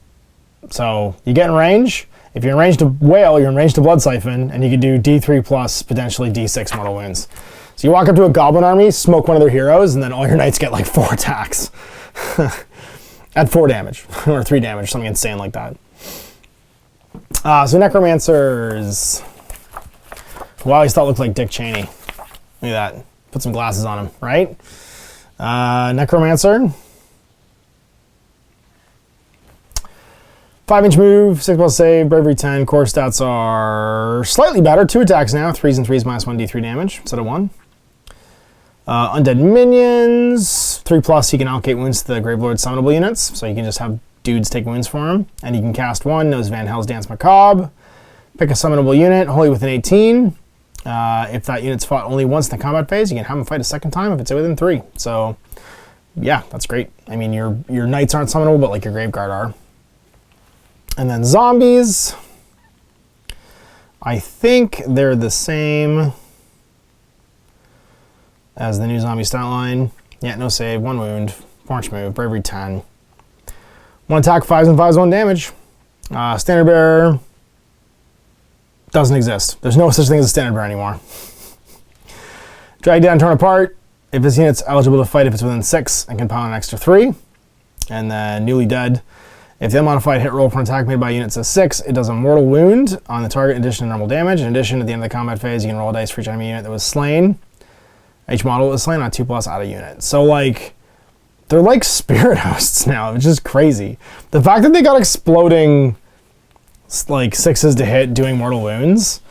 Speaker 1: So you get in range. If you're in range to Wail, you're in range to Blood Siphon, and you can do D3 plus potentially D6 mortal wounds. So you walk up to a Goblin army, smoke one of their heroes, and then all your knights get like 4 attacks. At 4 damage, or 3 damage, something insane like that. So Necromancers. Who I always thought looked like Dick Cheney. Look at that. Put some glasses on him, right? Necromancer. 5-inch move, 6+ save, bravery 10. Core stats are slightly better. 2 attacks now, 3s and 3s minus 1 d3 damage instead of 1. Undead minions, 3+. He can allocate wounds to the Gravelords summonable units, so you can just have dudes take wounds for him. And you can cast 1, knows Van Hell's Dance Macabre. Pick a summonable unit, wholly within 18. If that unit's fought only once in the combat phase, you can have him fight a second time if it's within 3. So, yeah, that's great. I mean, your knights aren't summonable, but like your Graveguard are. And then zombies, I think they're the same as the new zombie stat line. Yeah, no save, 1 wound, 4-inch move, bravery 10. 1 attack, 5s and 5s, 1 damage. Standard bearer doesn't exist. There's no such thing as a standard bearer anymore. Drag down, turn apart. If this unit's eligible to fight if it's within 6 and can pound an extra 3. And then newly dead. If the unmodified hit roll for an attack made by a unit says 6, it does a mortal wound on the target in addition to normal damage. In addition, at the end of the combat phase, you can roll a dice for each enemy unit that was slain. Each model was slain on 2+ out of unit. So, like, they're like spirit hosts now, which is crazy. The fact that they got exploding, like, 6s to hit doing mortal wounds,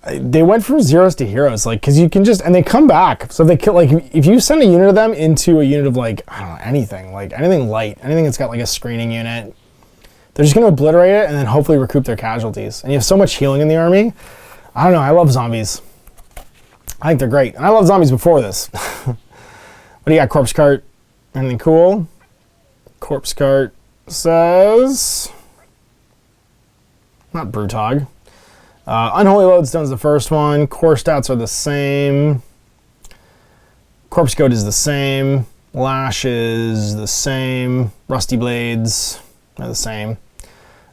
Speaker 1: they went from 0s to heroes, like, because you can just, and they come back. So they kill, like, if you send a unit of them into a unit of, like, I don't know, anything, like, anything light, anything that's got, like, a screening unit, they're just going to obliterate it and then hopefully recoup their casualties. And you have so much healing in the army. I don't know, I love zombies. I think they're great. And I love zombies before this. What do you got, Corpse Cart? Anything cool? Corpse Cart says, not Brutog. Unholy Lodestone's the first one. Core stats are the same. Corpse Goat is the same. Lash is the same. Rusty Blades are the same.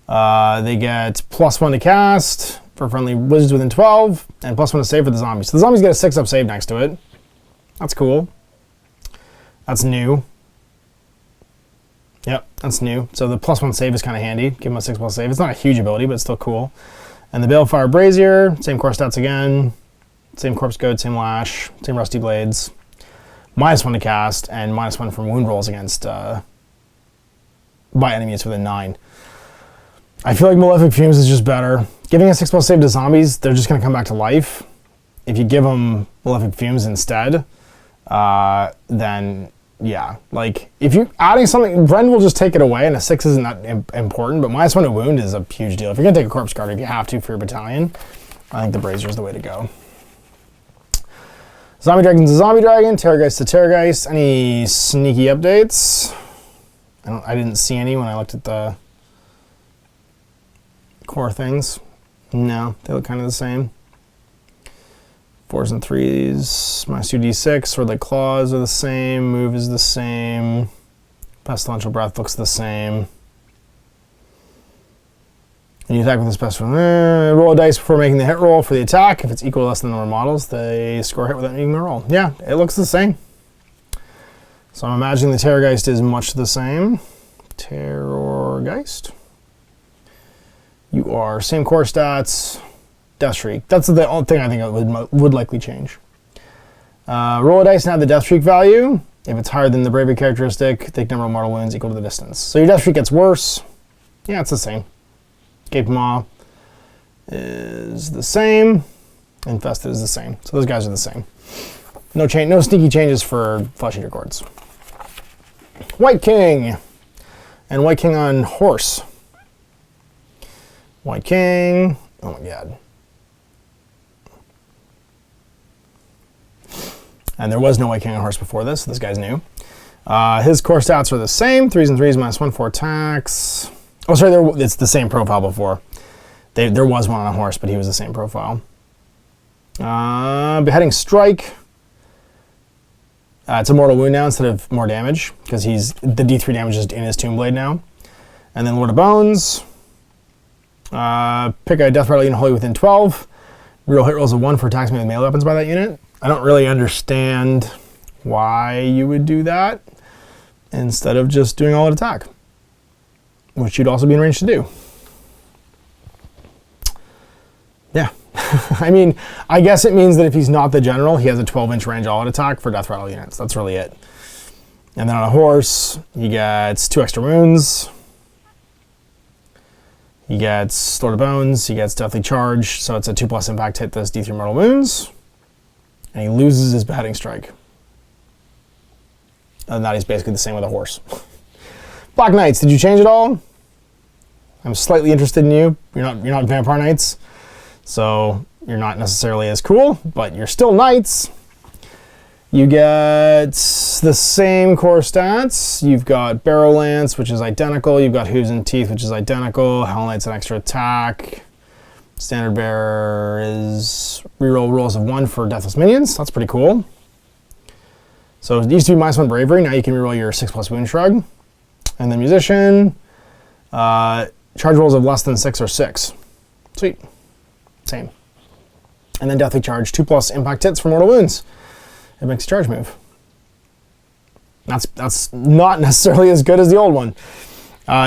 Speaker 1: They get +1 to cast for friendly wizards within 12, and +1 to save for the zombies. So the zombies get a 6-up save next to it. That's cool. That's new. Yep, that's new. So the +1 save is kind of handy. Give them a 6+ save. It's not a huge ability, but it's still cool. And the Balefire Brazier, same core stats again. Same Corpse Goat, same Lash, same Rusty Blades. -1 to cast, and -1 from wound rolls against by enemies within 9. I feel like Malefic Fumes is just better. Giving a 6+ save to zombies, they're just going to come back to life. If you give them Malefic Fumes instead, then yeah, like if you're adding something, Rend will just take it away, and a 6 isn't that important, but -1 to wound is a huge deal. If you're going to take a Corpse Guard, if you have to for your battalion, I think the Brazier is the way to go. Zombie Dragon's a Zombie Dragon, Terrorgeist to Terrorgeist. Any sneaky updates? I didn't see any when I looked at the core things. No, they look kind of the same. 4s and 3s, -2d6, Sword-like Claws are the same, move is the same, Pestilential Breath looks the same. And you attack with this special. Roll a dice before making the hit roll for the attack. If it's equal or less than the number of models, they score a hit without making the roll. Yeah, it looks the same. So I'm imagining the Terrorgeist is much the same. Terrorgeist. You are same core stats. Death Shriek. That's the only thing I think it would likely change. Roll a dice and add the Death Shriek value. If it's higher than the Bravery characteristic, take number of mortal wounds equal to the distance. So your Death Shriek gets worse. Yeah, it's the same. Gape Maw is the same. Infested is the same. So those guys are the same. No sneaky changes for Flesh Eater Cords. White King. And White King on horse. White King. Oh my god. And there was no White King on horse before this, so this guy's new. His core stats are the same. 3s and 3s, -1, 4 attacks. Oh, sorry, it's the same profile before. There was one on a horse, but he was the same profile. Beheading Strike. It's a mortal wound now instead of more damage, because the D3 damage is in his Tomb Blade now. And then Lord of Bones. Pick a Death Rattle unit wholly within 12. Real hit rolls of 1 for attacks made with melee weapons by that unit. I don't really understand why you would do that instead of just doing all-out attack, which you'd also be in range to do. I mean, I guess it means that if he's not the general, he has a 12-inch range all-out attack for Death Rattle units. That's really it. And then on a horse, he gets 2 extra wounds. He gets Lord of Bones. He gets Deathly Charge. So it's a 2+ impact hit, does D3 mortal wounds. And he loses his Beheading Strike. Other than that, he's basically the same with a horse. Black Knights, did you change it all? I'm slightly interested in you. You're not Vampire Knights, so you're not necessarily as cool, but you're still Knights. You get the same core stats. You've got Barrow Lance, which is identical. You've got Hooves and Teeth, which is identical. Hell Knight's an extra attack. Standard Bearer is reroll rolls of 1 for Deathless Minions. That's pretty cool. So it used to be -1 Bravery. Now you can reroll your 6+ Wound Shrug. And then Musician, charge rolls of less than 6 or 6. Sweet. Same. And then Deathly Charge, 2+ impact hits for mortal wounds. It makes a charge move. That's not necessarily as good as the old one.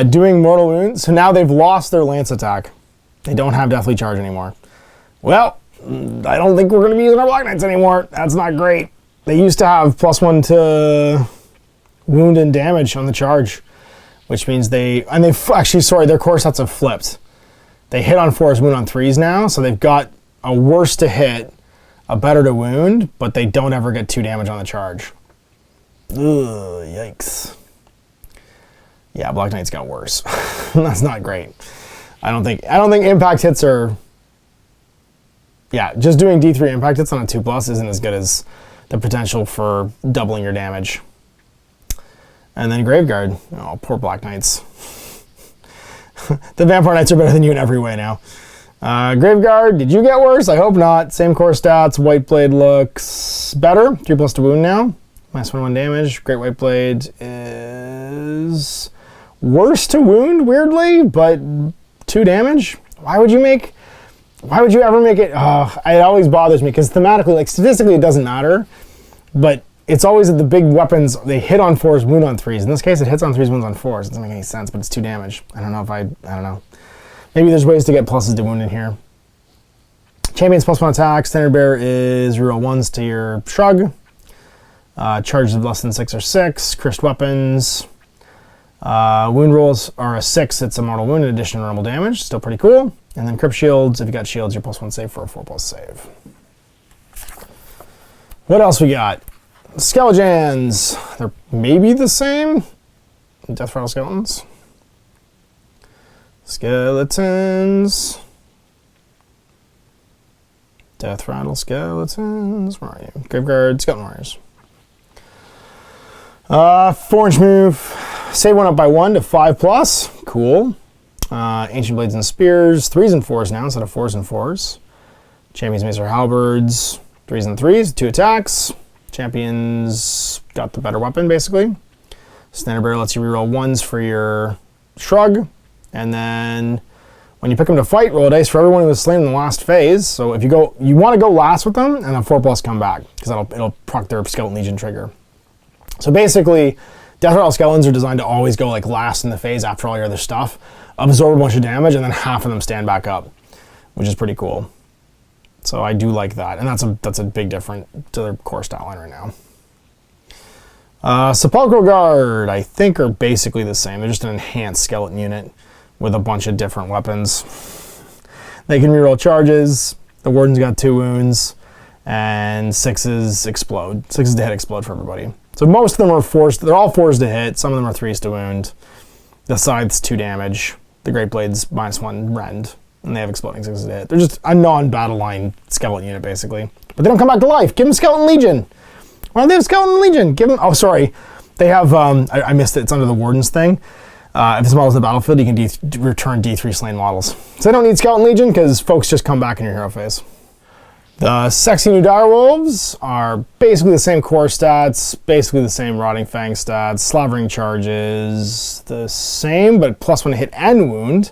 Speaker 1: Doing mortal wounds. So now they've lost their lance attack. They don't have Deathly Charge anymore. Well, I don't think we're going to be using our Black Knights anymore. That's not great. They used to have +1 to wound and damage on the charge, which means actually, sorry, their core sets have flipped. They hit on 4s, wound on 3s now, so they've got a worse to hit, a better to wound, but they don't ever get 2 damage on the charge. Ugh, yikes. Yeah, Black Knights got worse. That's not great. I don't think impact hits are... Yeah, just doing D3 impact hits on a 2+ isn't as good as the potential for doubling your damage. And then Graveguard. Oh, poor Black Knights. The Vampire Knights are better than you in every way now. Graveguard, did you get worse? I hope not. Same core stats. White Blade looks better. 3+ to wound now. -1 damage. Great White Blade is worse to wound, weirdly, but 2 damage. Why would you ever make it? It always bothers me because thematically, like statistically, it doesn't matter, but it's always that the big weapons, they hit on 4s, wound on 3s. In this case, it hits on 3s, wounds on 4s. It doesn't make any sense, but it's 2 damage. I don't know. Maybe there's ways to get pluses to wound in here. Champions +1 attack. Standard Bearer is reroll 1s to your shrug. Charges of less than 6 or 6. Cursed weapons. Wound rolls are a 6. It's a mortal wound in addition to normal damage. Still pretty cool. And then Crypt Shields. If you got shields, you're +1 save for a 4+ save. What else we got? Skelegans. They're maybe the same. Death Rattle Skeletons. Skeletons. Death Rattle Skeletons. Where are you? Graveguard Skeleton Warriors. 4-inch move. Save 1 up by 1 to 5+. Cool. Ancient Blades and Spears. 3s and 4s now instead of 4s and 4s. Champions Macer Halberds. 3s and 3s. 2 attacks. Champions got the better weapon, basically. Standard Bearer lets you reroll 1s for your shrug. And then when you pick them to fight, roll a dice for everyone who was slain in the last phase. So if you want to go last with them, and then 4+ come back, because it'll proc their Skeleton Legion trigger. So basically, Death Rattle Skeletons are designed to always go like last in the phase after all your other stuff, absorb a bunch of damage, and then half of them stand back up, which is pretty cool. So I do like that, and that's a big difference to their core stat line right now. Sepulchral Guard, I think, are basically the same. They're just an enhanced skeleton unit with a bunch of different weapons. They can reroll charges. The Warden's got 2 wounds, and 6s explode. 6s to hit explode for everybody. So most of them are forced. They're all 4s to hit. Some of them are 3s to wound. The Scythe's 2 damage. The Great Blade's -1 rend. And they have exploding 6s to hit. They're just a non-battle line skeleton unit, basically. But they don't come back to life. Give them Skeleton Legion. Why don't they have Skeleton Legion? Give them... Oh, sorry. They have... I missed it. It's under the Warden's thing. If this model's in the battlefield, you can return D3 slain models. So they don't need Skeleton Legion because folks just come back in your hero phase. The sexy new direwolves are basically the same core stats, basically the same Rotting Fang stats, Slavering charges, the same, but +1 hit and wound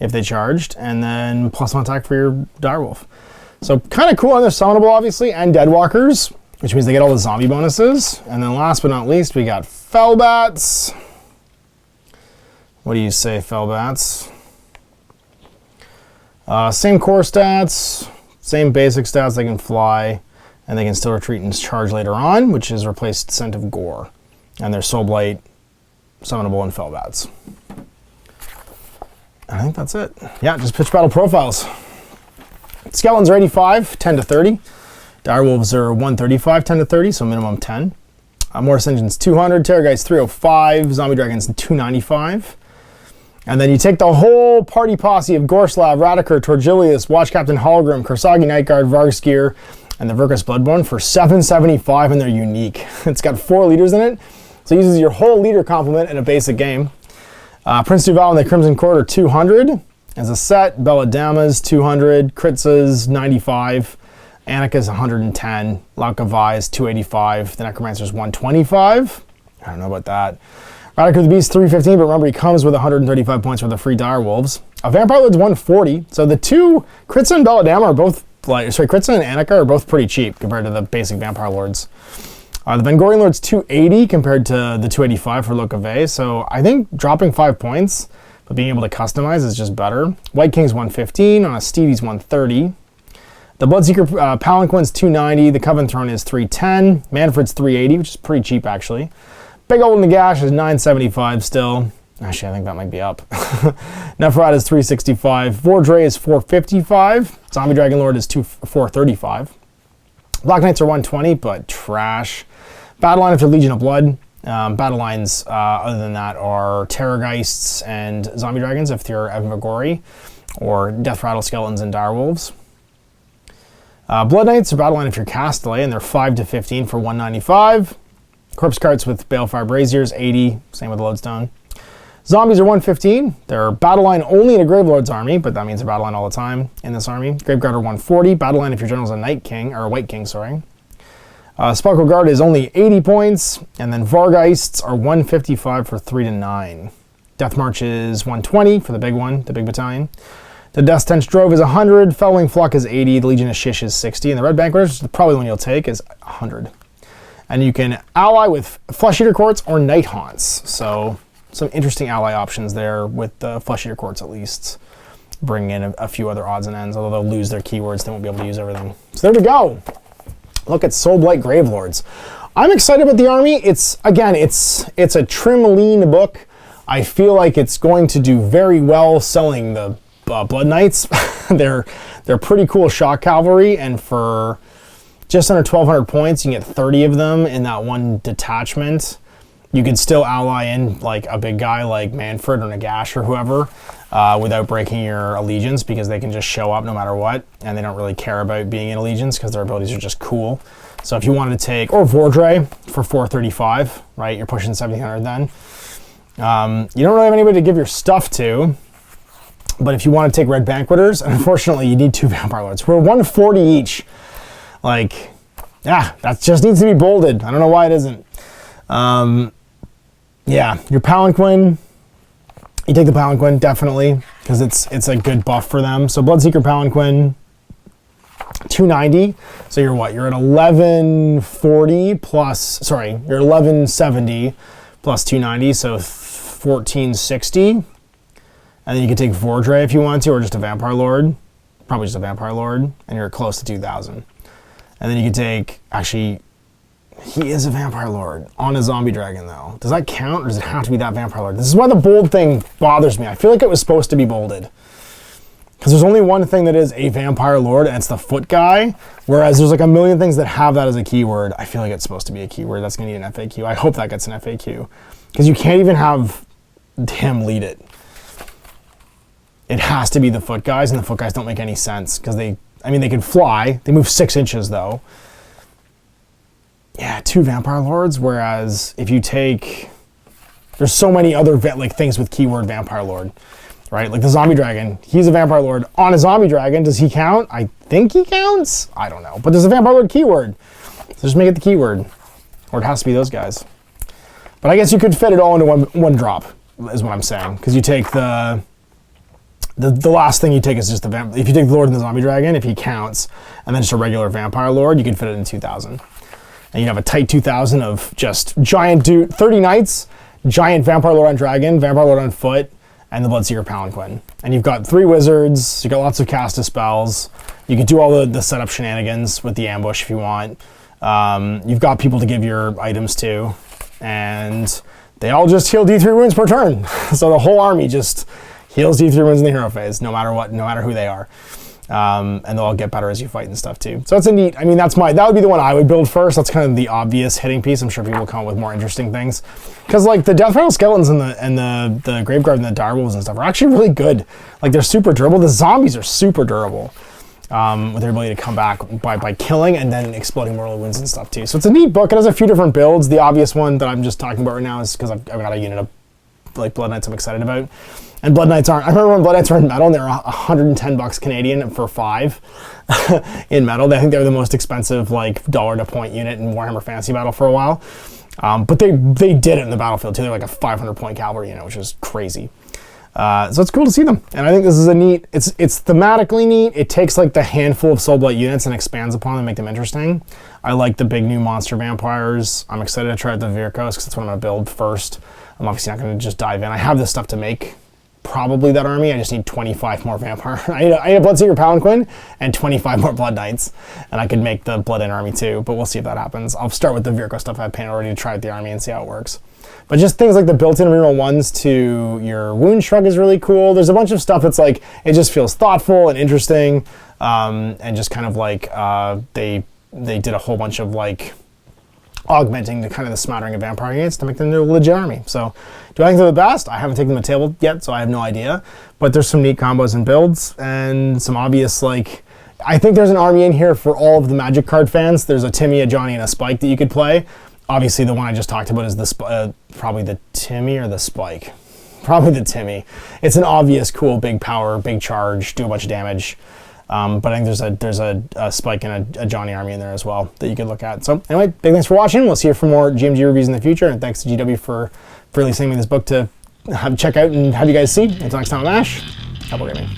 Speaker 1: if they charged, and then +1 attack for your direwolf. So kind of cool, and they're summonable, obviously, and Deadwalkers, which means they get all the zombie bonuses. And then last but not least, we got Fellbats. What do you say, Fellbats? Same core stats, Same basic stats, they can fly, and they can still retreat and charge later on, which is replaced Scent of Gore. And they're Soulblight, summonable, and Fellbats. I think that's it. Yeah, just pitch battle profiles. Skeletons are 85, 10 to 30. Direwolves are 135, 10 to 30, so minimum 10. Mortis Engine's 200, Terrorgeist 305, Zombie Dragon's 295. And then you take the whole party posse of Gorslav, Radiker, Torgilius, Watch Captain Hologram, Kursagi Nightguard, Vargsgear, and the Verkus Bloodborne for 775, and they're unique. It's got 4 leaders in it, so it uses your whole leader complement in a basic game. Prince Duval and the Crimson Court are 200. As a set, Belladonna's 200, Kritza's 95, Anika's 110, Laukavai's 285, the Necromancer's 125. I don't know about that. Radiker the Beast 315, but remember he comes with 135 points worth of free Direwolves. A Vampire Lord's 140, so the two, Kritza and Belladonna are both, Kritza and Anika are both pretty cheap compared to the basic Vampire Lords. The Vengorian Lord's 280 compared to the 285 for Laukavai, so I think dropping 5 points, but being able to customize is just better. White King's 115, on a Steed he's 130. The Bloodseeker Palanquin's 290, the Coven Throne is 310, Manfred's 380, which is pretty cheap actually. Big Old Nagash is 975 still. Actually, I think that might be up. Nephrota is 365, Vordra is 455, Zombie Dragon Lord is 435. Black Knights are 120, but trash. Battle Line if you're Legion of Blood. Battle Lines, other than that, are Terrorgeists and Zombie Dragons if you're Evangori, or Death Rattle Skeletons and Direwolves. Blood Knights are Battle Line if you're Kastelai, and they're 5 to 15 for 195. Corpse Carts with Balefire Braziers, 80, same with Lodestone. Zombies are 115. They're Battle Line only in a Gravelord's army, but that means they're Battle Line all the time in this army. Graveguard are 140. Battle Line if your general's a Night King, or a White King, sorry. Sparkle Guard is only 80 points, and then Vargeists are 155 for 3 to 9. Death March is 120 for the big one, the big battalion. The Death Stench Drove is 100, Fellowing Flock is 80, the Legion of Shish is 60, and the Red Banqueters, probably the one you'll take, is 100. And you can ally with Flesh Eater Courts or Night Haunts, so some interesting ally options there with the Flesh Eater Courts at least. Bring in a few other odds and ends, although they'll lose their keywords, they won't be able to use everything. So there we go. Look at Soulblight Gravelords. I'm excited about the army. It's a trim, lean book. I feel like it's going to do very well selling the Blood Knights. they're pretty cool shock cavalry, and for just under 1,200 points, you can get 30 of them in that one detachment. You could still ally in like a big guy like Manfred or Nagash or whoever without breaking your allegiance, because they can just show up no matter what, and they don't really care about being in allegiance because their abilities are just cool. So if you wanted to take, or Vordra for 435, right, you're pushing 1,700 then. You don't really have anybody to give your stuff to, but if you want to take Red Banqueters, unfortunately you need 2 Vampire Lords. We're 140 each. Like, yeah, that just needs to be bolded. I don't know why it isn't. Yeah, your Palanquin, you take the Palanquin, definitely, because it's a good buff for them. So Bloodseeker Palanquin, 290. So you're what? You're at 1140 plus, sorry, you're 1170 plus 290, so 1460. And then you can take Vordra if you want to, or just a Vampire Lord. Probably just a Vampire Lord, and you're close to 2,000. And then you can take, actually, he is a Vampire Lord on a Zombie Dragon though. Does that count, or does it have to be that Vampire Lord? This is why the bold thing bothers me. I feel like it was supposed to be bolded. Because there's only one thing that is a Vampire Lord, and it's the foot guy. Whereas there's like a million things that have that as a keyword. I feel like it's supposed to be a keyword. That's going to need an FAQ. I hope that gets an FAQ. Because you can't even have him lead it. It has to be the foot guys, and the foot guys don't make any sense. Because they can fly. They move 6 inches though. Yeah, 2 Vampire Lords, whereas if you take, there's so many other things with keyword Vampire Lord, right? Like the Zombie Dragon, he's a Vampire Lord on a Zombie Dragon. Does he count? I think he counts. I don't know, but there's a Vampire Lord keyword. So just make it the keyword, or it has to be those guys. But I guess you could fit it all into one drop, is what I'm saying, because you take the last thing you take is just the if you take the Lord and the Zombie Dragon, if he counts, and then just a regular Vampire Lord, you can fit it in 2,000. And you have a tight 2,000 of just giant 30 Knights, giant Vampire Lord on Dragon, Vampire Lord on Foot, and the Bloodseeker Palanquin. And you've got 3 Wizards, you've got lots of cast of spells, You could do all the setup shenanigans with the ambush if you want. You've got people to give your items to, and they all just heal D3 wounds per turn. So the whole army just heals D3 wounds in the hero phase, no matter what, no matter who they are. And they'll all get better as you fight and stuff too. So it's a neat, I mean, that would be the one I would build first. That's kind of the obvious hitting piece. I'm sure people will come up with more interesting things. Because like the Death Rattle Skeletons and the Graveguard and the Direwolves and stuff are actually really good. Like they're super durable. The zombies are super durable. With their ability to come back by killing and then exploding mortal wounds and stuff too. So it's a neat book. It has a few different builds. The obvious one that I'm just talking about right now is because I've got a unit of like Blood Knights I'm excited about. And Blood Knights aren't, I remember when Blood Knights were in metal and they were 110 bucks Canadian for 5 in metal. I think they were the most expensive like dollar to point unit in Warhammer Fantasy Battle for a while. But they did it in the battlefield too. They're like a 500 point cavalry unit, which is crazy. So it's cool to see them. And I think this is a neat, it's thematically neat. It takes like the handful of Soulblight units and expands upon them and make them interesting. I like the big new monster vampires. I'm excited to try out the Virkos because that's what I'm gonna build first. I'm obviously not gonna just dive in. I have this stuff to make probably that army. I just need 25 more vampire. I need a Bloodseeker Palanquin and 25 more Blood Knights. And I could make the Blood In army too, but we'll see if that happens. I'll start with the Virkos stuff I have painted already to try out the army and see how it works. But just things like the built-in reroll 1s to your Wound Shrug is really cool. There's a bunch of stuff that's like, it just feels thoughtful and interesting. And just kind of like, they did a whole bunch of like, augmenting the kind of the smattering of vampire units to make them into a legit army. So, do I think they're the best? I haven't taken them to table yet, so I have no idea. But there's some neat combos and builds, and some obvious, like, I think there's an army in here for all of the Magic card fans. There's a Timmy, a Johnny, and a Spike that you could play. Obviously, the one I just talked about is the probably the Timmy or the Spike. Probably the Timmy. It's an obvious, cool, big power, big charge, do a bunch of damage. But I think there's a Spike and a Johnny army in there as well that you could look at. So anyway, big thanks for watching. We'll see you for more GMG reviews in the future. And thanks to GW for releasing me this book to check out and have you guys see. Until next time, I'm Ash. Double gaming.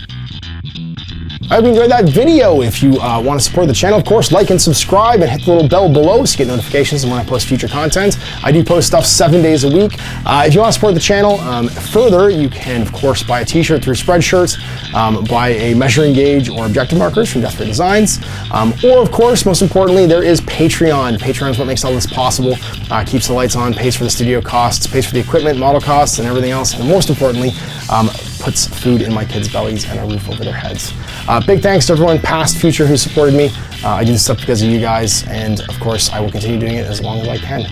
Speaker 1: I hope you enjoyed that video. If you want to support the channel, of course, like and subscribe and hit the little bell below so you get notifications when I post future content. I do post stuff 7 days a week. If you want to support the channel further, you can, of course, buy a t-shirt through Spreadshirts, buy a measuring gauge or objective markers from Desperate Designs, or, of course, most importantly, there is Patreon. Patreon is what makes all this possible, keeps the lights on, pays for the studio costs, pays for the equipment, model costs, and everything else, and most importantly, puts food in my kids' bellies and a roof over their heads. Big thanks to everyone, past, future, who supported me. I do this stuff because of you guys, and of course, I will continue doing it as long as I can.